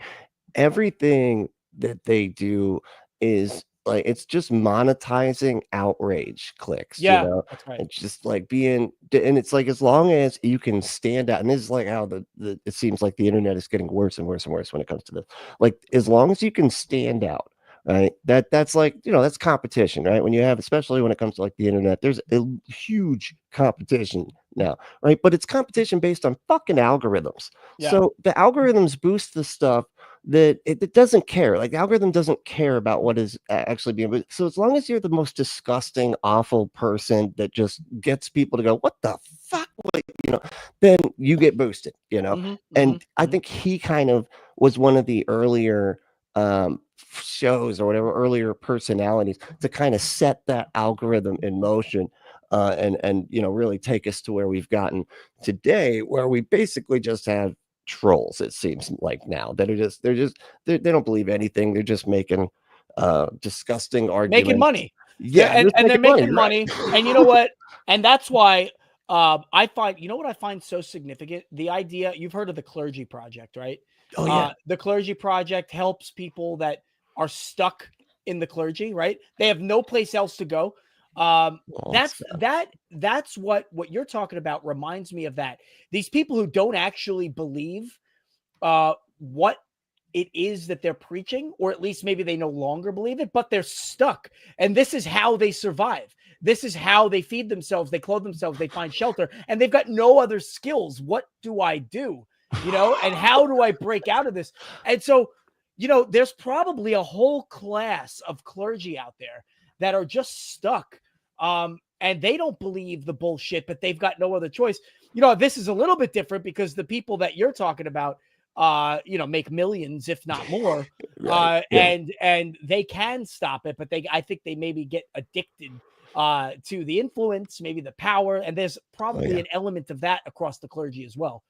everything that they do is like, it's just monetizing outrage clicks. Yeah, you know? that's right. It's just like and it's like, as long as you can stand out, and this is like how it seems like the internet is getting worse and worse and worse when it comes to this. Like, as long as you can stand out, right? That's like, you know, that's competition, right? When you have, especially when it comes to like the internet, there's a huge competition now, right? But it's competition based on fucking algorithms. Yeah. So the algorithms boost the stuff that it doesn't care. Like, the algorithm doesn't care about what is actually being. So as long as you're the most disgusting, awful person that just gets people to go, what the fuck, you know, then you get boosted, you know. And I think he kind of was one of the earlier shows or whatever, earlier personalities to kind of set that algorithm in motion, and you know, really take us to where we've gotten today, where we basically just have trolls, it seems like now, that are just they don't believe anything. They're just making disgusting arguments, making money. Yeah, and they're making money. Right. And you know what? And that's why I find, you know what I find so significant? The idea, you've heard of the Clergy Project, right? Oh yeah. The Clergy Project helps people that are stuck in the clergy, right? They have no place else to go. That's what you're talking about reminds me of that. These people who don't actually believe what it is that they're preaching, or at least maybe they no longer believe it, but they're stuck. And this is how they survive. This is how they feed themselves. They clothe themselves. They find shelter, and they've got no other skills. What do I do? you know, and how do I break out of this? And so, you know, there's probably a whole class of clergy out there that are just stuck. And they don't believe the bullshit, but they've got no other choice. You know, this is a little bit different because the people that you're talking about, you know, make millions, if not more, Right, yeah. and they can stop it, but I think they maybe get addicted to the influence, maybe the power, and there's probably yeah. an element of that across the clergy as well,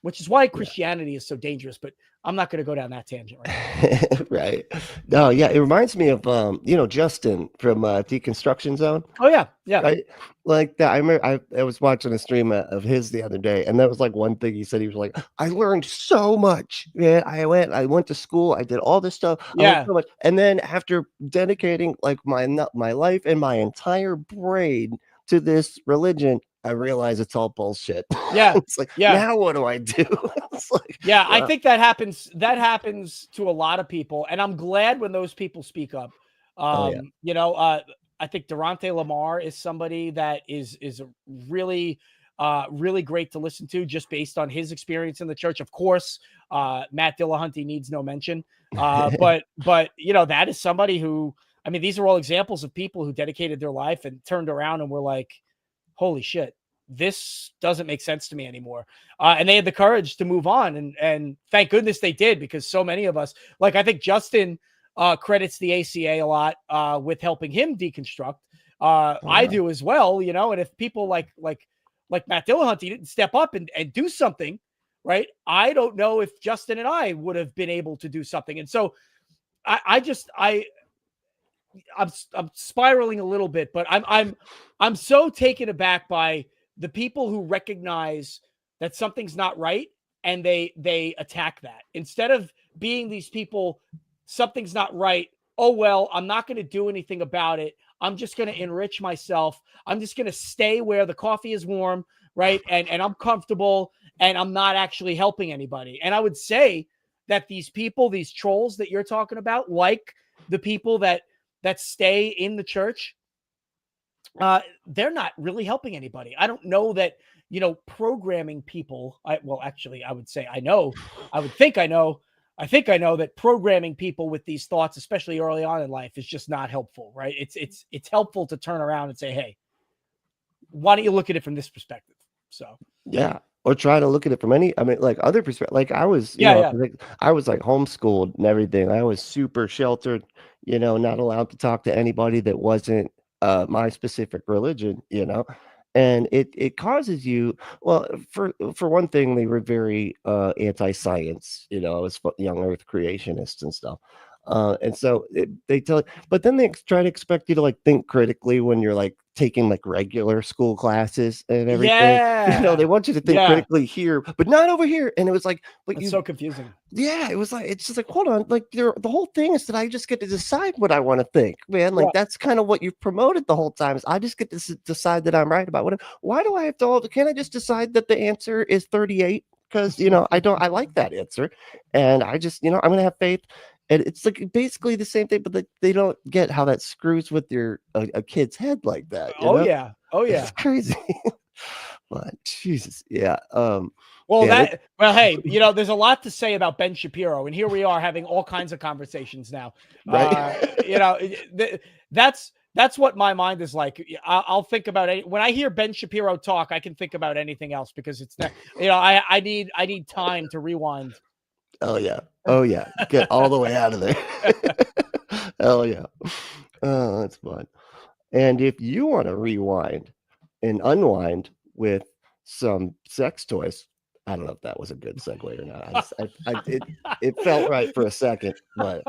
which is why Christianity is so dangerous. But I'm not going to go down that tangent right now. Right. No, yeah, it reminds me of you know, Justin from Deconstruction Zone. Oh yeah, yeah. Right? Like that. I remember I was watching a stream of his the other day, and that was like one thing he said. He was like, I learned so much. Yeah, I went to school, I did all this stuff. I learned Yeah. so much. And then after dedicating like my life and my entire brain to this religion, I realize it's all bullshit. Yeah. It's like, Yeah. now what do I do? It's like, Yeah, I wow. think that happens to a lot of people, and I'm glad when those people speak up. Yeah. You know, I think Durante Lamar is somebody that is really really great to listen to just based on his experience in the church. Of course, Matt Dillahunty needs no mention. But you know, that is somebody who, I mean, these are all examples of people who dedicated their life and turned around and were like, holy shit, this doesn't make sense to me anymore. And they had the courage to move on. And thank goodness they did, because so many of us, like, I think Justin credits the ACA a lot with helping him deconstruct. I do as well, you know, and if people like Matt Dillahunty didn't step up and do something, right, I don't know if Justin and I would have been able to do something. And so I'm spiraling a little bit, but I'm so taken aback by the people who recognize that something's not right and they attack that instead of being these people. Something's not right. Oh, well, I'm not going to do anything about it. I'm just going to enrich myself. I'm just going to stay where the coffee is warm, right? And I'm comfortable, and I'm not actually helping anybody. And I would say that these people, these trolls that you're talking about, like the people that stay in the church, they're not really helping anybody. I don't know that, you know, programming people. I think I know that programming people with these thoughts, especially early on in life, is just not helpful, right? It's helpful to turn around and say, hey, why don't you look at it from this perspective? So yeah, or try to look at it from like other perspective. Like I was, I was like homeschooled and everything. I was super sheltered, you know, not allowed to talk to anybody that wasn't my specific religion, you know. And it causes you, well, for one thing, they were very anti-science, you know, as young Earth creationists and stuff. And so they tell, but then they try to expect you to like think critically when you're like taking like regular school classes and everything. You know, they want you to think critically here, but not over here. And it was like, but it's so confusing. Yeah, it was like, it's just like, hold on, like the whole thing is that I just get to decide what I want to think, man. Like that's kind of what you've promoted the whole time. Is I just get to decide that I'm right about whatever. Why do I have to? Can't I just decide that the answer is 38? Because you know, I like that answer, and I just, you know, I'm gonna have faith. And it's like basically the same thing, but they don't get how that screws with your a kid's head like that. You know? Yeah. Oh yeah. It's crazy. But Jesus, yeah. Well, hey, you know, there's a lot to say about Ben Shapiro, and here we are having all kinds of conversations now. Right. You know, that's what my mind is like. I'll think about it when I hear Ben Shapiro talk. I can think about anything else because it's not. You know, I need time to rewind. Oh yeah. Get all the way out of there. Hell yeah. Oh, that's fun. And if you want to rewind and unwind with some sex toys, I don't know if that was a good segue or not. It felt right for a second, but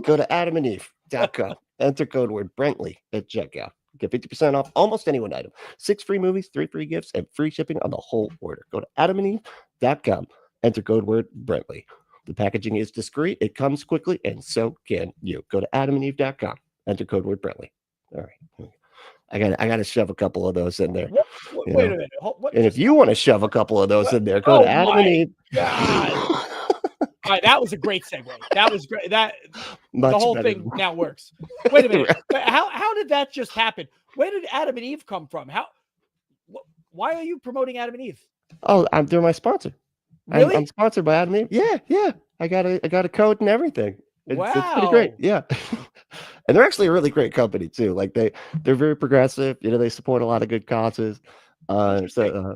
go to adamandeve.com, enter code word Brentley at checkout. Get 50% off almost any one item. 6 free movies, 3 free gifts, and free shipping on the whole order. Go to adamandeve.com, enter code word Brentley. The packaging is discreet, it comes quickly, and so can you. Go to adamandeve.com, enter code word Brentley. All right. I got to shove a couple of those in there. Wait a minute. And if you want to shove a couple of those in there, go to Adam and Eve. All right, that was a great segue. That was great. The whole thing now works. Wait a minute. How did that just happen? Where did Adam and Eve come from? Why are you promoting Adam and Eve? Oh, they're my sponsor. Really? I'm sponsored by Adam Eve. Yeah. I got a code and everything. It's pretty great. Wow. Yeah. And they're actually a really great company too. Like they're very progressive. You know, they support a lot of good causes.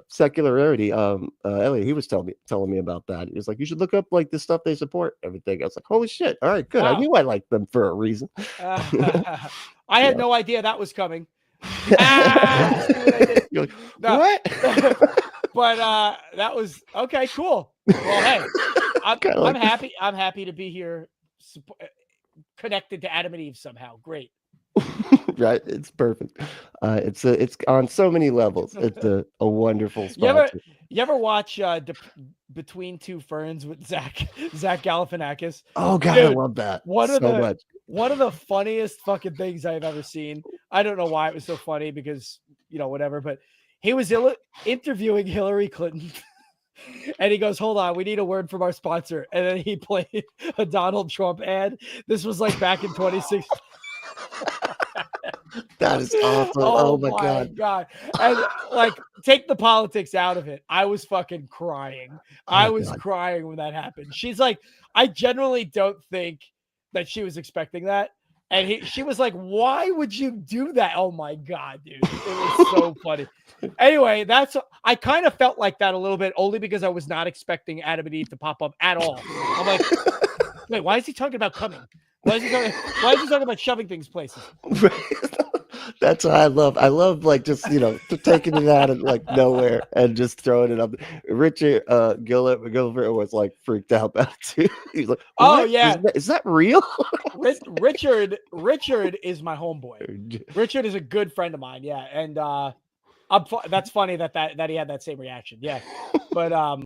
Secularity. Elliot, he was telling me about that. He was like, you should look up like the stuff they support, everything. I was like, holy shit! All right, good. I Wow. knew I liked them for a reason. I had no idea that was coming. You're like, No. what? But that was okay. Cool. Well, hey, I'm happy. I'm happy to be here, connected to Adam and Eve somehow. Great. Right, it's perfect. It's on so many levels. It's a wonderful sponsor. You ever watch Between Two Ferns with Zach Galifianakis? Oh god, Dude, I love that much. One of the funniest fucking things I've ever seen. I don't know why it was so funny because, you know, whatever, but he was interviewing Hillary Clinton and he goes, hold on, we need a word from our sponsor. And then he played a Donald Trump ad. This was like back in 2016. That is awesome. Oh my god. And like, take the politics out of it. I was fucking crying. I was crying when that happened. She's like, I generally don't think that she was expecting that. And she was like, why would you do that? Oh my God, dude. It was so funny. Anyway, I kind of felt like that a little bit, only because I was not expecting Adam and Eve to pop up at all. I'm like, wait, why is he talking about coming? Why is he talking about shoving things places? That's what I love. I love like just, you know, taking it out of like nowhere and just throwing it up. Richard Gilbert was like freaked out about it too. He's like, oh yeah, is that real? Richard is my homeboy. Richard is a good friend of mine. Yeah, and that's funny that he had that same reaction. Yeah, but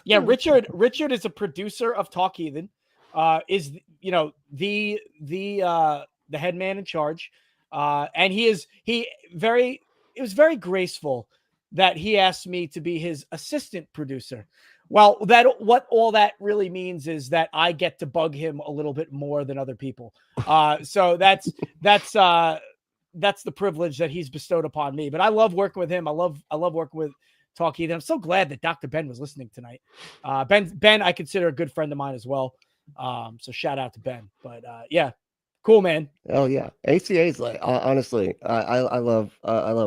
yeah, Richard is a producer of Talk Heathen. Is, you know, the head man in charge. And it was very graceful that he asked me to be his assistant producer. Well, what all that really means is that I get to bug him a little bit more than other people. So that's the privilege that he's bestowed upon me. But I love working with him. I love working with Talk Heathen. I'm so glad that Dr. Ben was listening tonight. Ben, I consider a good friend of mine as well. So shout out to Ben. But yeah. Cool, man. Oh yeah, ACA is like honestly, I love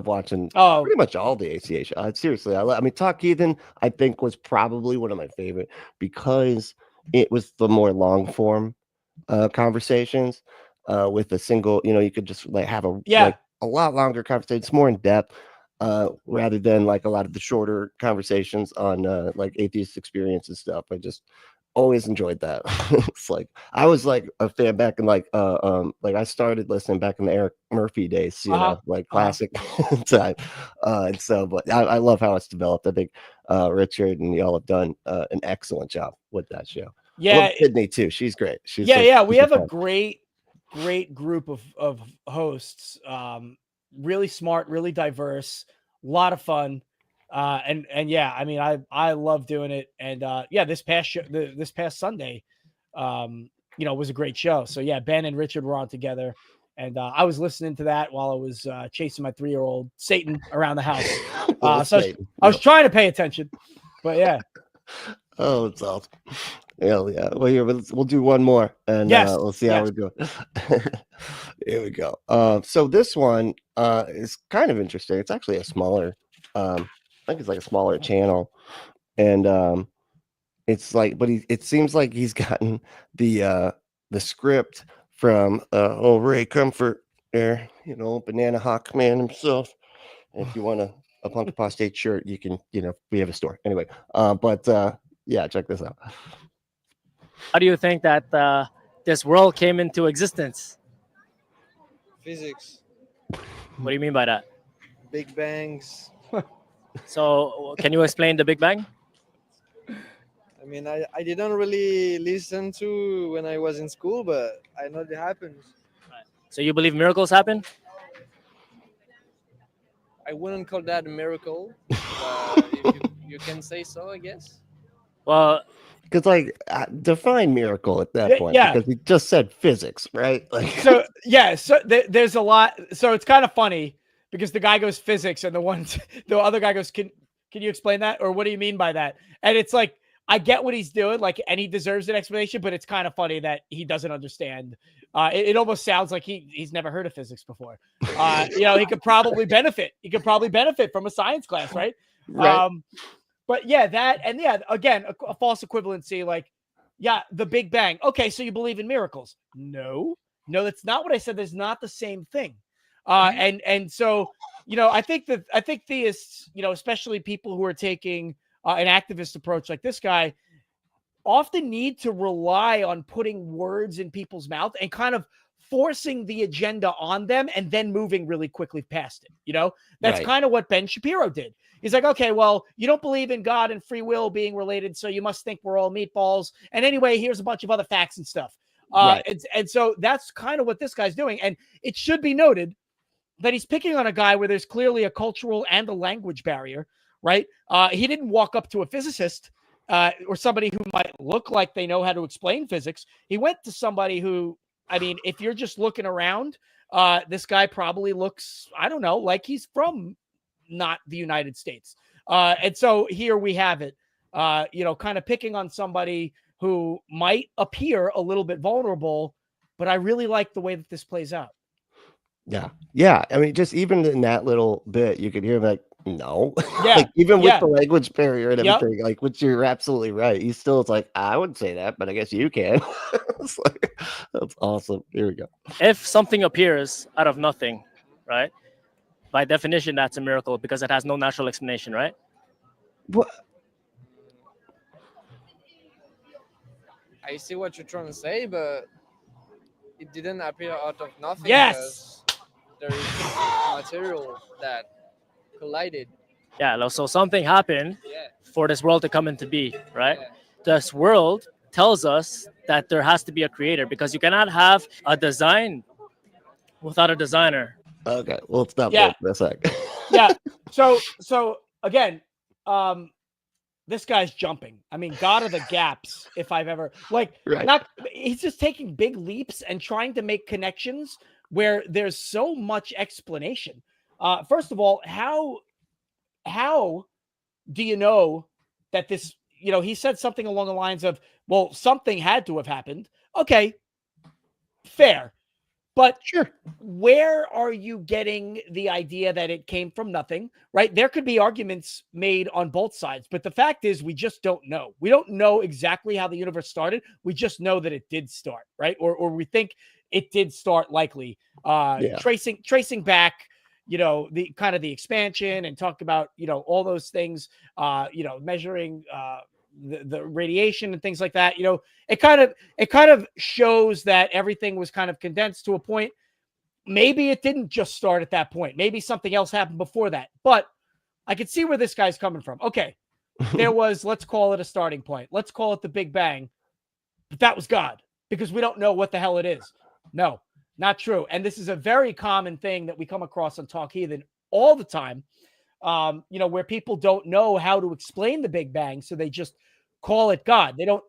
watching pretty much all the ACA shows. Seriously, I mean, Talk Heathen I think was probably one of my favorite because it was the more long form conversations with a single. You know, you could just like have a lot longer conversation. It's more in depth rather than like a lot of the shorter conversations on like atheist experience and stuff. I just always enjoyed that. It's like I was like a fan back in like I started listening back in the Eric Murphy days, you know, like classic time. And so, but I love how it's developed. I think Richard and y'all have done an excellent job with that show. Yeah, Sydney too. She's great. She's we have a great group of hosts. Really smart, really diverse, a lot of fun. And yeah, I mean, I love doing it. And yeah, this past Sunday, you know, was a great show. So yeah, Ben and Richard were on together, and I was listening to that while I was chasing my 3-year-old Satan around the house. So I was trying to pay attention, but yeah. Oh, it's awesome. Hell yeah. Well, here, we'll do one more, and we'll see how we're doing. Here we go. So this one is kind of interesting. It's actually a smaller I think it's like a smaller channel, and it's like, but it seems like he's gotten the script from Ray Comfort there, you know, Banana Hawk Man himself. If you want a Punk Apostate shirt, you can, you know, we have a store anyway. But yeah, check this out. How do you think that this world came into existence? Physics. What do you mean by that? Big bangs. So can you explain the Big Bang? I mean, I didn't really listen to when I was in school, but I know it happens. So you believe miracles happen? I wouldn't call that a miracle. If you can say so, I guess. Well, because like define miracle at that point, because we just said physics, right? Like, so yeah, so there's a lot. So it's kind of funny because the guy goes physics and the other guy goes, can you explain that? Or what do you mean by that? And it's like, I get what he's doing, like, and he deserves an explanation, but it's kind of funny that he doesn't understand. It almost sounds like he's never heard of physics before. He could probably benefit. He could probably benefit from a science class, right? Right. But yeah, that, and yeah, again, a false equivalency, like, yeah, the Big Bang. Okay, so you believe in miracles? No, that's not what I said. There's not the same thing. And so, I think theists, especially people who are taking an activist approach like this guy, often need to rely on putting words in people's mouth and kind of forcing the agenda on them and then moving really quickly past it. That's Right. kind of what Ben Shapiro did. He's like, okay, well, you don't believe in God and free will being related, so you must think we're all meatballs. And anyway, here's a bunch of other facts and stuff. Right. And so that's kind of what this guy's doing. And it should be noted that he's picking on a guy where there's clearly a cultural and a language barrier, right? He didn't walk up to a physicist or somebody who might look like they know how to explain physics. He went to somebody who, I mean, if you're just looking around, this guy probably looks, I don't know, like he's from not the United States. And so here we have it, kind of picking on somebody who might appear a little bit vulnerable, but I really like the way that this plays out. Yeah. Yeah. I mean, just even in that little bit, you could hear him like, no. Yeah. Like, even with Yeah. the language barrier and Yep. everything, like, which you're absolutely right. He's still, it's like, I wouldn't say that, but I guess you can. It's like, that's awesome. Here we go. If something appears out of nothing, right? By definition, that's a miracle because it has no natural explanation, right? What? I see what you're trying to say, but it didn't appear out of nothing. Yes. Because there is material that collided. Yeah, so something happened Yeah. for this world to come into be, right? Yeah. This world tells us that there has to be a creator because you cannot have a design without a designer. Okay. Well, stop Yeah. there for a sec. Yeah. So again, this guy's jumping. I mean, God of the gaps, if I've ever Right. he's just taking big leaps and trying to make connections where there's so much explanation. First of all, how do you know that this, he said something along the lines of, well, something had to have happened. Okay, fair. But Sure. where are you getting the idea that it came from nothing, right? There could be arguments made on both sides, but the fact is we just don't know. We don't know exactly how the universe started. We just know that it did start, right? Or we think it did start likely. Yeah. Tracing back, the kind of the expansion and talk about, all those things, measuring the radiation and things like that. It kind of shows that everything was kind of condensed to a point. Maybe it didn't just start at that point. Maybe something else happened before that. But I could see where this guy's coming from. Okay, there was, let's call it a starting point. Let's call it the Big Bang. But that was God, because we don't know what the hell it is. No, not true. And this is a very common thing that we come across on Talk Heathen all the time. Where people don't know how to explain the Big Bang, so they just call it God. They don't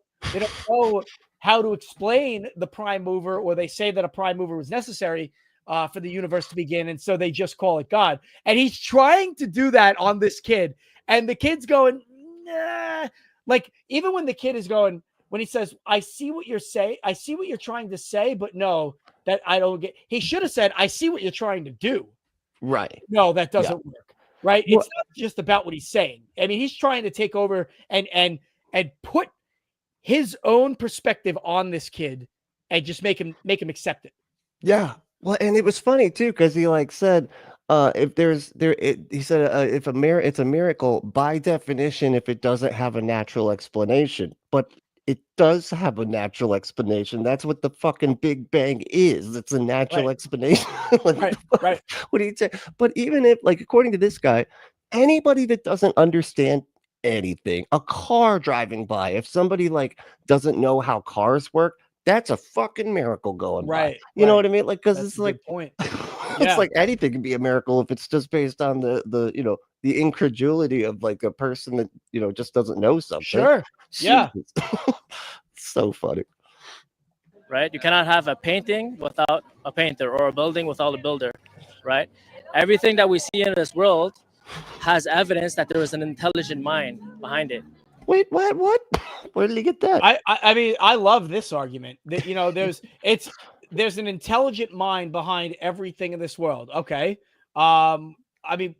know how to explain the prime mover, or they say that a prime mover was necessary for the universe to begin, and so they just call it God. And he's trying to do that on this kid, and the kid's going, nah. Like, even when the kid is going, when he says, I see what you're saying, I see what you're trying to say, but no, that I don't get. He should have said, I see what you're trying to do. Right. No, that doesn't work. Right? Well, It's not just about what he's saying. I mean, he's trying to take over and put his own perspective on this kid and just make him accept it. Yeah. Well, and it was funny too, because he said, if he said, if it's a miracle by definition if it doesn't have a natural explanation, but it does have a natural explanation. That's what the fucking Big Bang is. It's a natural explanation. Right. What do you say? But even if, according to this guy, anybody that doesn't understand anything, a car driving by, if somebody doesn't know how cars work, that's a fucking miracle going by. You know what I mean? Because it's a good point. it's like anything can be a miracle if it's just based on the incredulity of a person that just doesn't know something. Sure. Yeah. So funny. Right? You cannot have a painting without a painter or a building without a builder, right? Everything that we see in this world has evidence that there is an intelligent mind behind it. Wait, what? Where did he get that? I mean, I love this argument that, you know, there's an intelligent mind behind everything in this world. Okay. I mean,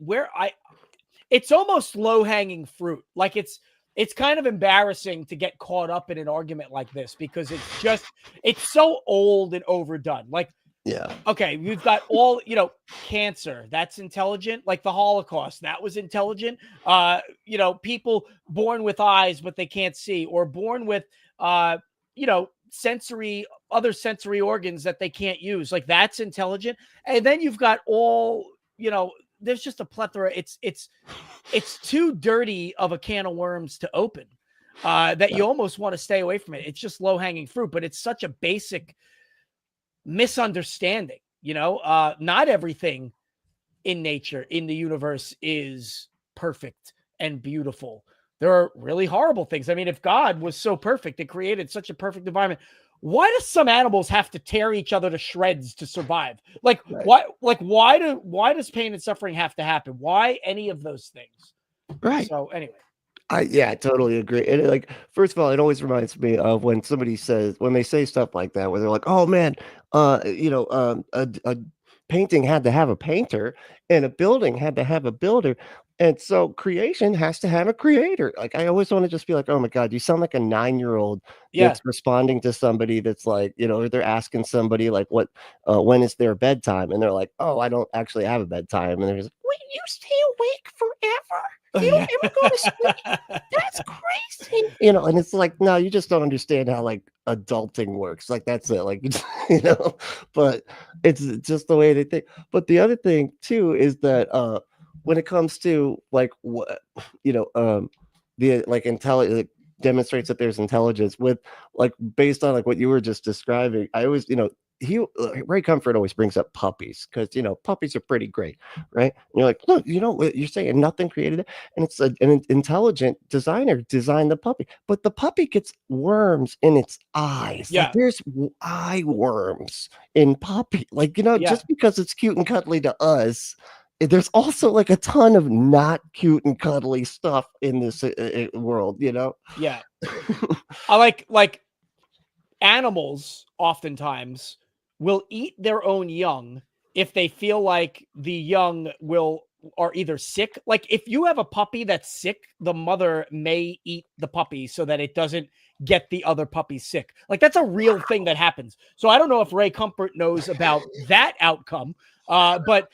it's almost low hanging fruit. Like it's kind of embarrassing to get caught up in an argument like this because it's so old and overdone. Like, Yeah. okay, we've got all, you know, cancer, that's intelligent. Like the Holocaust, that was intelligent. You know, people born with eyes, but they can't see, or born with, you know, other sensory organs that they can't use. Like that's intelligent. And then you've got all, you know, there's just a plethora. It's too dirty of a can of worms to open, that you almost want to stay away from it. It's just low hanging fruit, but it's such a basic misunderstanding. You know, not everything in nature, in the universe, is perfect and beautiful. There are really horrible things. I mean, if God was so perfect and created such a perfect environment, why do some animals have to tear each other to shreds to survive? Like, Right. why does pain and suffering have to happen? Why any of those things? Right. So anyway. I totally agree. And like, first of all, it always reminds me of when they say stuff like that, where they're like, "Oh man, a painting had to have a painter, and a building had to have a builder, and so creation has to have a creator." Like, I always want to just be like, "Oh my God, you sound like a 9-year-old Yeah. that's responding to somebody that's like, you know, or they're asking somebody like, when is their bedtime?" And they're like, "Oh, I don't actually have a bedtime." And they're just like, "Wait, you stay awake forever? You don't ever go to sleep? That's crazy." You know, and it's like, no, you just don't understand how like adulting works. Like that's it. Like, you know, but it's just the way they think. But the other thing too is that when it comes to like what the like intelligence demonstrates that there's intelligence with like based on like what you were just describing. I always, Ray Comfort always brings up puppies because puppies are pretty great, right? And you're like, look, what you're saying, nothing created it, and it's an intelligent designer designed the puppy, but the puppy gets worms in its eyes. Yeah. Like there's eye worms in puppy. Like Yeah. just because it's cute and cuddly to us, there's also like a ton of not cute and cuddly stuff in this world. Yeah. I like animals oftentimes will eat their own young if they feel like the young are either sick. Like if you have a puppy that's sick, the mother may eat the puppy so that it doesn't get the other puppy sick. Like that's a real thing that happens. So I don't know if Ray Comfort knows about that outcome. But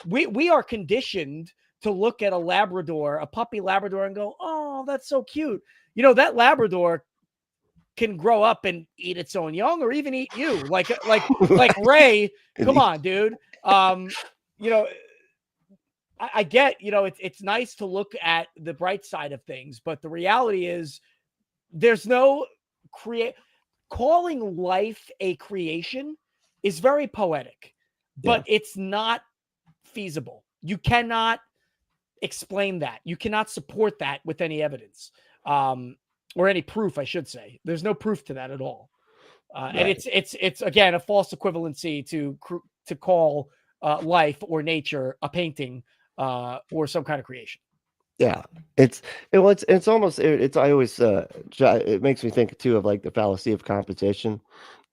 we are conditioned to look at a puppy Labrador and go, "Oh, that's so cute." That Labrador can grow up and eat its own young or even eat you like Ray. Come on, dude. I get, it's nice to look at the bright side of things, but the reality is there's no calling life a creation is very poetic, but it's not feasible. You cannot explain that. You cannot support that with any evidence. Or any proof, I should say. There's no proof to that at all. Right. And it's again a false equivalency to call life or nature a painting or some kind of creation. Yeah, it's almost I always it makes me think too of like the fallacy of competition,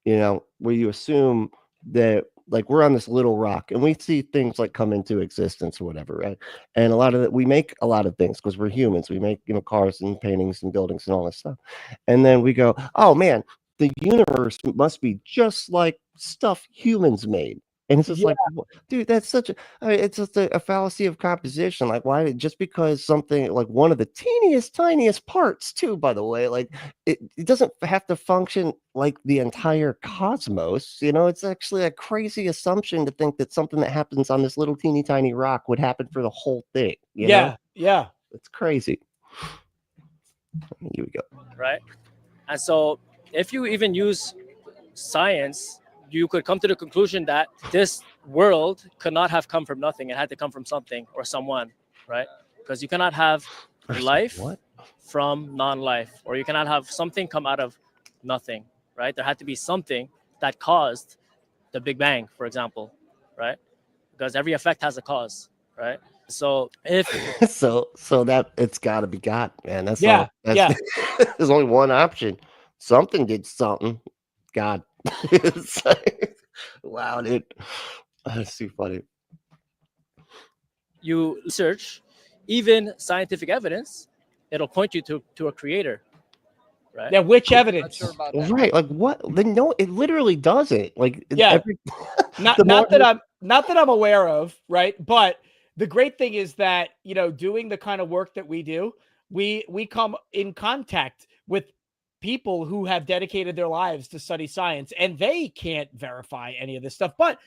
where you assume that like we're on this little rock and we see things like come into existence or whatever, right? And a lot of that, we make a lot of things because we're humans. We make cars and paintings and buildings and all this stuff, and then we go, "Oh man, the universe must be just like stuff humans made." And it's just like, dude, that's it's just a fallacy of composition. Like, why? Just because something like one of the tiniest parts, too, by the way, like it doesn't have to function like the entire cosmos. It's actually a crazy assumption to think that something that happens on this little teeny tiny rock would happen for the whole thing. Yeah. It's crazy. Here we go. Right. And so if you even use science, you could come to the conclusion that this world could not have come from nothing. It had to come from something or someone, right? Because you cannot have life from non-life, or you cannot have something come out of nothing, right? There had to be something that caused the Big Bang, for example, right? Because every effect has a cause, right? So if so that it's got to be God, man. That's Yeah, all. That's, yeah. there's only one option. Something did something. God. It's like, wow, dude. That's too funny. you search even scientific evidence, it'll point you to a creator, right? Yeah, which Not evidence? sure about that. Right. Like what? Then no, it literally doesn't. Like Yeah. every Not the more- not that I'm aware of, right? But the great thing is that, you know, doing the kind of work that we do, we come in contact with people who have dedicated their lives to study science, and they can't verify any of this stuff. But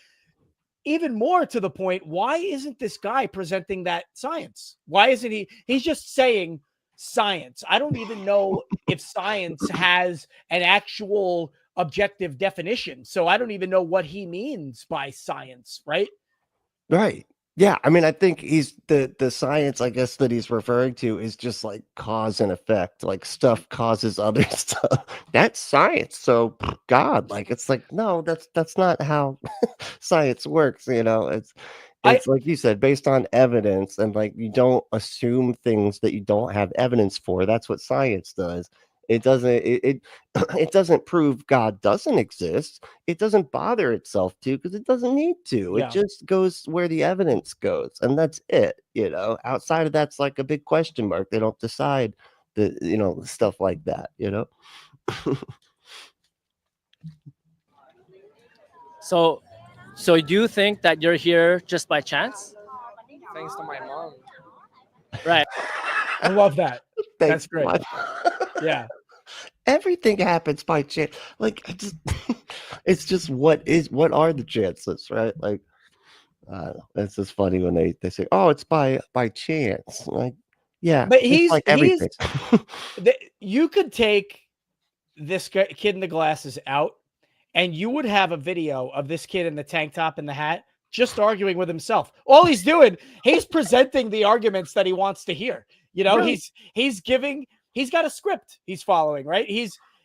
even more to the point, why isn't this guy presenting that science? Why isn't he? He's just saying science. I don't even know if science has an actual objective definition. So I don't even know what he means by science, right? Right. Yeah. I mean, I think he's the science, I guess, that he's referring to is just like cause and effect. Like stuff causes other stuff. That's science. So God, like it's like, no, that's not how science works, you know. It's like you said, based on evidence, and like you don't assume things that you don't have evidence for. That's what science does. It doesn't it doesn't prove God doesn't exist. It doesn't bother itself to, because it doesn't need to. Yeah. It just goes where the evidence goes, and that's it. You know, outside of that's like a big question mark. They don't decide the, you know, stuff like that, you know. So do you think that you're here just by chance? Thanks to my mom. Right. I love that. That's Thanks, great. God. Yeah. Everything happens by chance. Like I just it's just what are the chances, right? Like it's just funny when they say, oh, it's by chance. Like, yeah, But just he's like everything. you could take this kid in the glasses out, and you would have a video of this kid in the tank top and the hat just arguing with himself. All he's doing, he's presenting the arguments that he wants to hear. You know, Right. he's got a script he's following, right?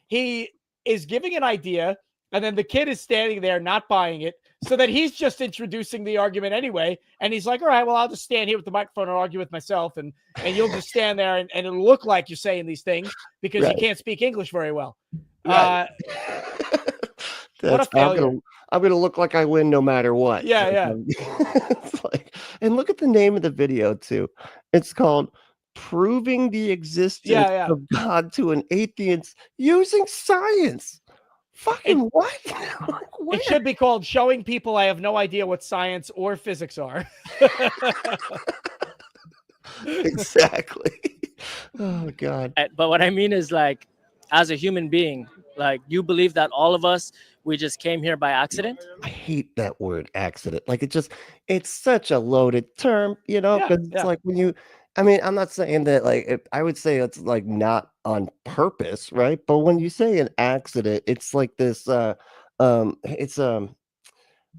He is giving an idea, and then the kid is standing there not buying it, so that he's just introducing the argument anyway. And he's like, all right, well, I'll just stand here with the microphone and argue with myself, and you'll just stand there and it'll look like you're saying these things because Right. you can't speak English very well. Right. What a failure. I'm gonna look like I win no matter what. Yeah, Like, yeah. it's like, and look at the name of the video too. It's called "Proving the Existence Yeah. of God to an Atheist Using Science." Fucking what? Like, where? It should be called "Showing People I Have No Idea What Science or Physics Are." Exactly. Oh God. But what I mean is, like, as a human being, like, you believe that all of us, we just came here by accident? I hate that word accident. Like it's such a loaded term, you know, Yeah, because it's yeah. like when you, I mean, I'm not saying that like I would say it's like not on purpose, right? But when you say an accident, it's like this it's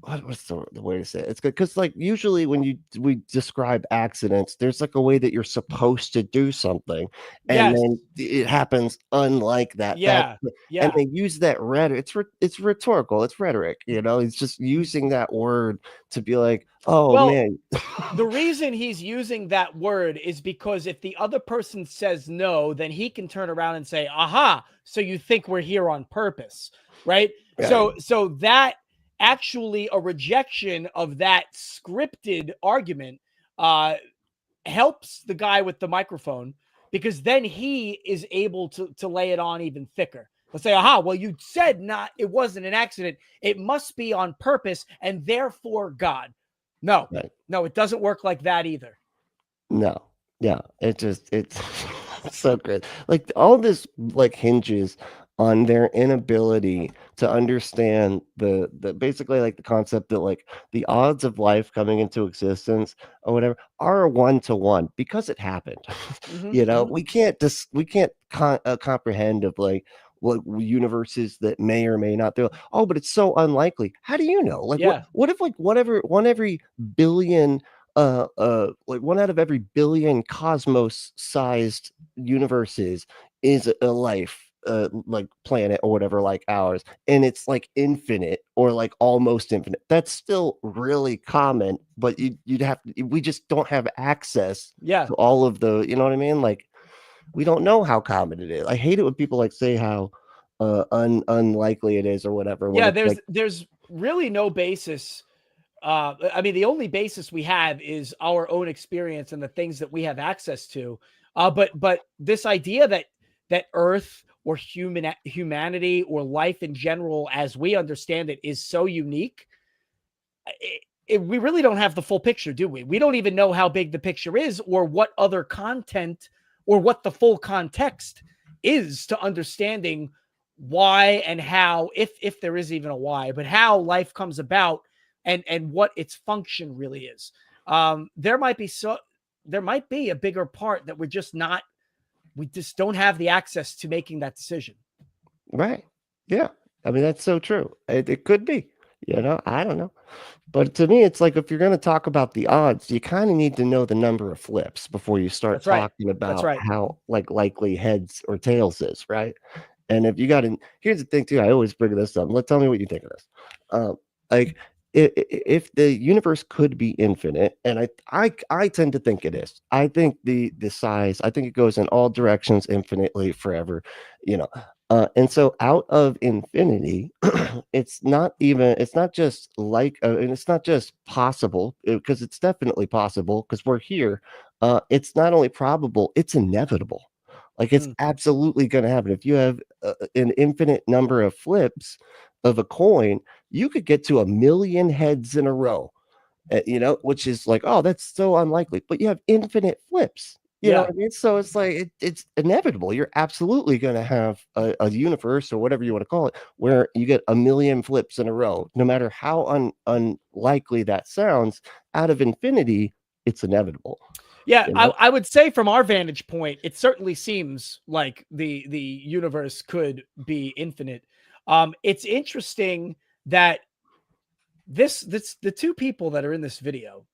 what's the way to say it? It's good because like usually when we describe accidents, there's like a way that you're supposed to do something, and Yes. then it happens unlike that. Yeah, yeah. And they use that rhetoric. It's rhetorical. It's rhetoric. You know, it's just using that word to be like, oh Well, man. The reason he's using that word is because if the other person says no, then he can turn around and say, aha, so you think we're here on purpose, right? Yeah. So that actually a rejection of that scripted argument helps the guy with the microphone, because then he is able to lay it on even thicker. Let's say, aha, well, you said it wasn't an accident. It must be on purpose, and therefore God. No, Right. no, it doesn't work like that either. No. Yeah. It's so good. Like all this like hinges on their inability to understand the basically like the concept that like the odds of life coming into existence or whatever are 1-to-1 because it happened. Mhm, You know, mhm. we can't comprehend of like what universes that may or may not do. Oh, but it's so unlikely. How do you know? Like Yeah. what if like one every billion like 1 out of every billion cosmos sized universes is a life, like planet or whatever like ours, and it's like infinite or like almost infinite, that's still really common, but you'd have to, we just don't have access Yeah. to all of the, you know what I mean? Like we don't know how common it is. I hate it when people like say how unlikely it is or whatever. When Yeah, it's like, there's really no basis. I mean, the only basis we have is our own experience and the things that we have access to. But this idea that Earth or humanity or life in general, as we understand it, is so unique. We really don't have the full picture, do we? We don't even know how big the picture is, or what other content, or what the full context is to understanding why and how, if there is even a why, but how life comes about and what its function really is. There might be a bigger part that we just don't have the access to making that decision. right. Yeah. I mean, that's so true. It could be, you know, I don't know. But to me, it's like if you're going to talk about the odds, you kind of need to know the number of flips before you start That's right. talking That's about right. how like likely heads or tails is, right? And if you got to, here's the thing too, I always bring this up. Tell me what you think of this. Like if the universe could be infinite, and I tend to think it is. I think the size, I think it goes in all directions infinitely forever, you know. And so out of infinity, it's not just like, and it's not just possible, because it's definitely possible because we're here. It's not only probable, it's inevitable. Like it's absolutely going to happen. If you have an infinite number of flips of a coin, you could get to 1,000,000 heads in a row, you know, which is like, oh, that's so unlikely. But you have infinite flips. You know Yeah. what I mean? So it's like it's inevitable. You're absolutely going to have a universe or whatever you want to call it, where you get 1,000,000 flips in a row. No matter how unlikely that sounds, out of infinity, it's inevitable. Yeah, You know? I would say from our vantage point, it certainly seems like the universe could be infinite. It's interesting that the two people that are in this video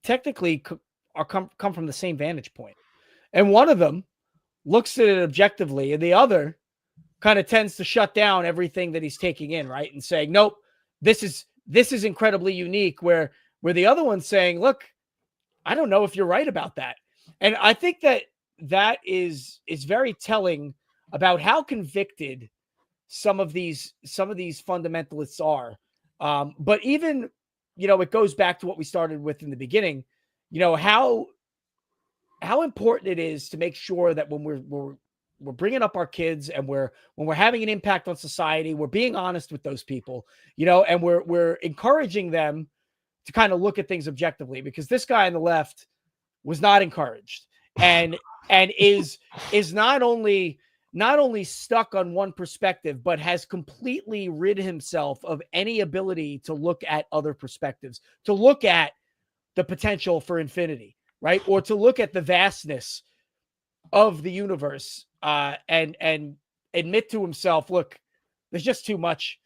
technically come from the same vantage point, and one of them looks at it objectively, and the other kind of tends to shut down everything that he's taking in, right, and saying, "Nope, this is incredibly unique." Where the other one's saying, "Look, I don't know if you're right about that." And I think that is very telling about how convicted some of these fundamentalists are. But even, you know, it goes back to what we started with in the beginning, you know, how important it is to make sure that when we're bringing up our kids and when we're having an impact on society, we're being honest with those people, you know, and we're encouraging them to kind of look at things objectively, because this guy on the left was not encouraged and is not only stuck on one perspective, but has completely rid himself of any ability to look at other perspectives, to look at the potential for infinity, right? Or to look at the vastness of the universe, and admit to himself, look, there's just too much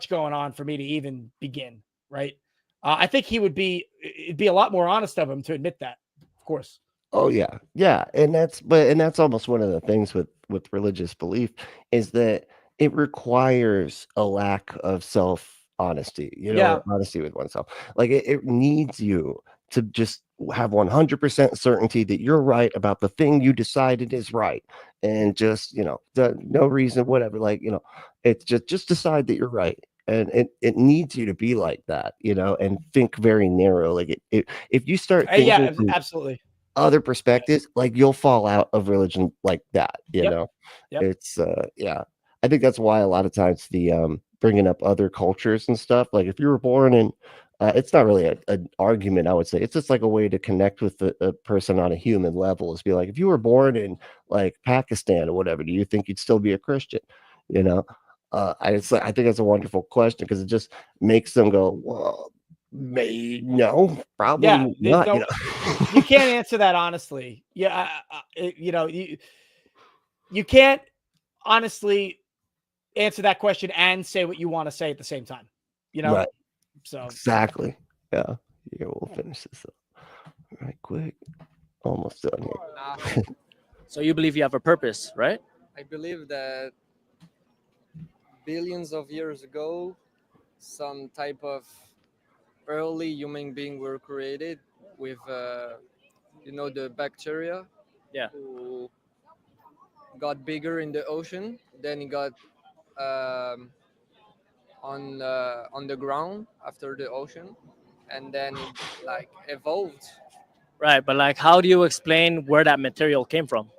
going on for me to even begin, right? I think it'd be a lot more honest of him to admit that, of course. Oh yeah. Yeah. And that's almost one of the things with religious belief, is that it requires a lack of self honesty, you know, Yeah. or honesty with oneself. Like it needs you to just have 100% certainty that you're right about the thing you decided is right. And just, you know, no reason, whatever, like, you know, it's just decide that you're right. And it needs you to be like that, you know, and think very narrow. Like if you start Yeah, thinking from absolutely. other perspectives, like you'll fall out of religion like that, you Yep. know. Yep. It's yeah, I think that's why a lot of times the bringing up other cultures and stuff, like if you were born in it's not really an argument, I would say. It's just like a way to connect with a person on a human level, is be like, if you were born in like Pakistan or whatever, do you think you'd still be a Christian, you know? I think it's a wonderful question, because it just makes them go, well, no, probably Yeah, there's not, you no, know. you can't answer that honestly. Yeah, you know, you can't honestly answer that question and say what you want to say at the same time, you know? Right. So Exactly. Yeah. Yeah, we'll finish this up right quick. Almost done here. So you believe you have a purpose, right? I believe that billions of years ago, some type of early human being were created with, the bacteria. Yeah. Who got bigger in the ocean. Then it got on the ground after the ocean, and then it like evolved. Right, but like, how do you explain where that material came from?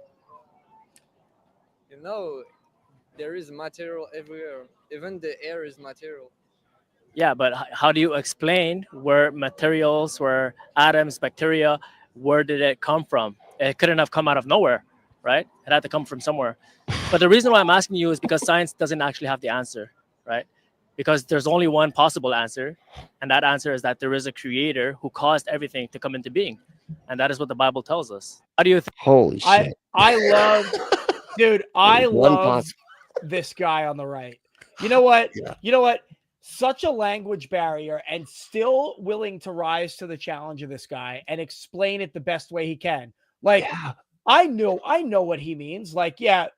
There is material everywhere. Even the air is material. Yeah, but how do you explain where materials, where atoms, bacteria, where did it come from? It couldn't have come out of nowhere, right? It had to come from somewhere. But the reason why I'm asking you is because science doesn't actually have the answer, right? Because there's only one possible answer, and that answer is that there is a creator who caused everything to come into being. And that is what the Bible tells us. How do you think? Holy shit. I love, dude, I One love this guy on the right. You know what? Yeah. You know what? Such a language barrier, and still willing to rise to the challenge of this guy and explain it the best way he can. Like, I know what he means. Like, yeah,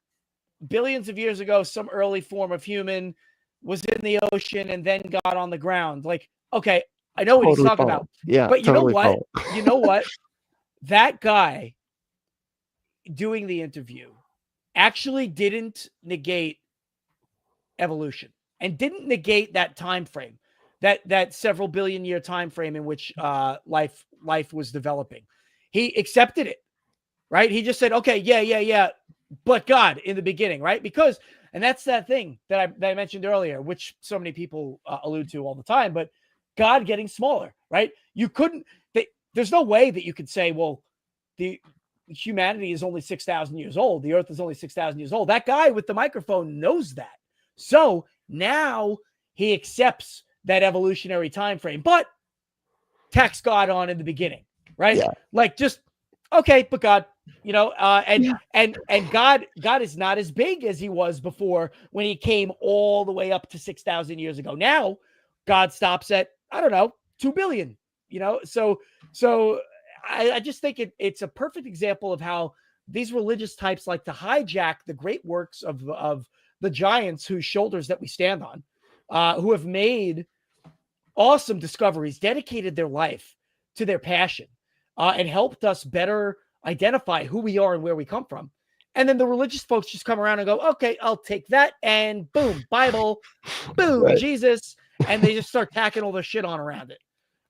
billions of years ago, some early form of human was in the ocean and then got on the ground. Like, okay, I know what he's talking about. Yeah, But you totally know what? follow. You know what? That guy doing the interview actually didn't negate evolution and didn't negate that time frame, that several billion year time frame in which life was developing. He accepted it, right? He just said, okay, yeah, but God in the beginning, right? Because, and that's that thing that I mentioned earlier, which so many people allude to all the time, but God getting smaller, right? You couldn't, there's no way that you could say, well, the humanity is only 6,000 years old. The earth is only 6,000 years old. That guy with the microphone knows that. So now he accepts that evolutionary time frame, but tacks God on in the beginning, right? Yeah. Like, just, okay, but God, and God is not as big as he was before when he came all the way up to 6,000 years ago. Now God stops at, I don't know, 2 billion, so I just think it's a perfect example of how these religious types like to hijack the great works of the giants whose shoulders that we stand on, who have made awesome discoveries, dedicated their life to their passion, and helped us better identify who we are and where we come from. And then the religious folks just come around and go, okay, I'll take that, and boom, Bible, boom, Right. Jesus, and they just start tacking all their shit on around it.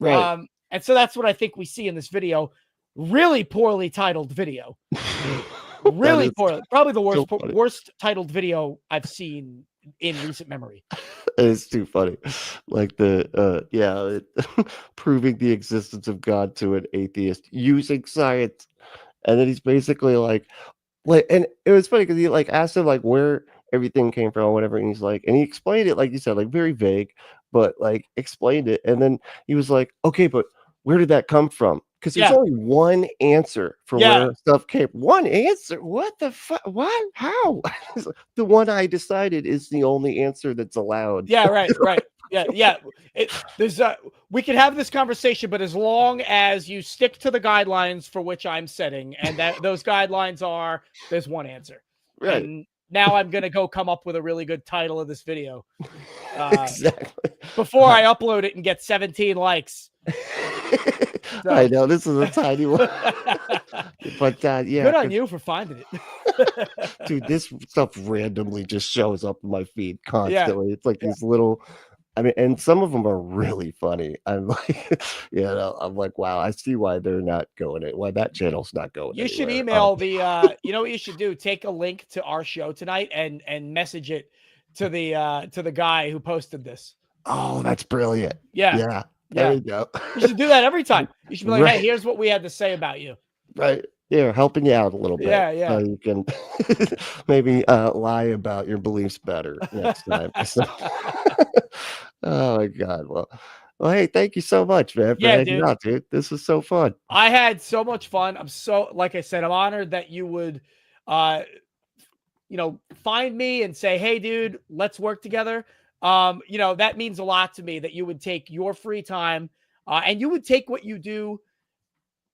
Right. And so that's what I think we see in this video. Really poorly titled video. Really poorly. Probably the worst titled video I've seen in recent memory. It's too funny. Like proving the existence of God to an atheist using science. And then he's basically like, and it was funny because he like asked him like where everything came from or whatever. And he's like, and he explained it, like you said, like very vague, but like explained it. And then he was like, okay, but where did that come from? Because there's only one answer for where stuff came. One answer? What the fuck? What? How? The one I decided is the only answer that's allowed. Yeah, right. Yeah. We can have this conversation, but as long as you stick to the guidelines for which I'm setting, and that those guidelines are, there's one answer. Right. And now I'm gonna go come up with a really good title of this video. Exactly. Before I upload it and get 17 likes. So. I know this is a tiny one, but yeah, good on you for finding it. Dude, this stuff randomly just shows up in my feed constantly. It's like these little, I mean, and some of them are really funny. I'm like, I'm like, wow, I see why they're not going it. Why that channel's not going. You should email the. You know what you should do? Take a link to our show tonight and message it to the guy who posted this. Oh, that's brilliant. Yeah. There you go. You should do that every time. You should be like, hey, here's what we had to say about you. Right. Yeah, helping you out a little bit. Yeah. So you can maybe lie about your beliefs better next time. So, oh my God. Well, hey, thank you so much, man, for hanging out, dude. This was so fun. I had so much fun. I'm so, like I said, I'm honored that you would find me and say, hey, dude, let's work together. That means a lot to me that you would take your free time and you would take what you do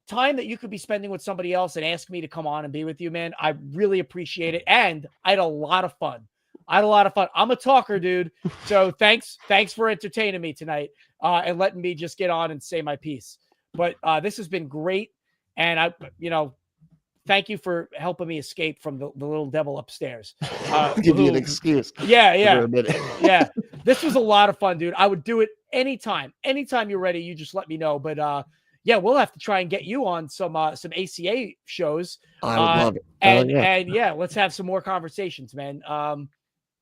time that you could be spending with somebody else and ask me to come on and be with you, man, I really appreciate it. And I had a lot of fun. I'm a talker, dude. So thanks for entertaining me tonight and letting me just get on and say my piece. But this has been great. And thank you for helping me escape from the little devil upstairs. Give you an excuse. Yeah. For a minute. Yeah. This was a lot of fun, dude. I would do it anytime. Anytime you're ready, you just let me know. But yeah, we'll have to try and get you on some ACA shows. I would love it. And yeah, let's have some more conversations, man.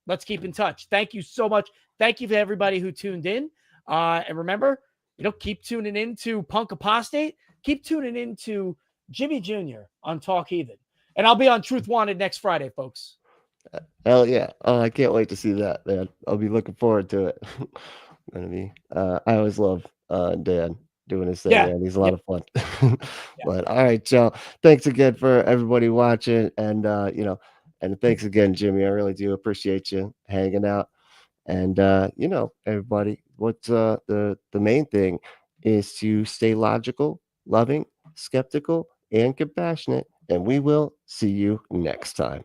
Let's keep in touch. Thank you so much. Thank you to everybody who tuned in. And remember, keep tuning in to Punk Apostate. Keep tuning in to Jimmy Jr. on Talk Heathen. And I'll be on Truth Wanted next Friday, folks. Hell yeah. Oh, I can't wait to see that, man. I'll be looking forward to it. I always love Dan doing his thing, man. He's a lot of fun. But all right, y'all. Thanks again for everybody watching. And and thanks again, Jimmy. I really do appreciate you hanging out. And everybody, what's the main thing is to stay logical, loving, skeptical, and compassionate. And we will see you next time.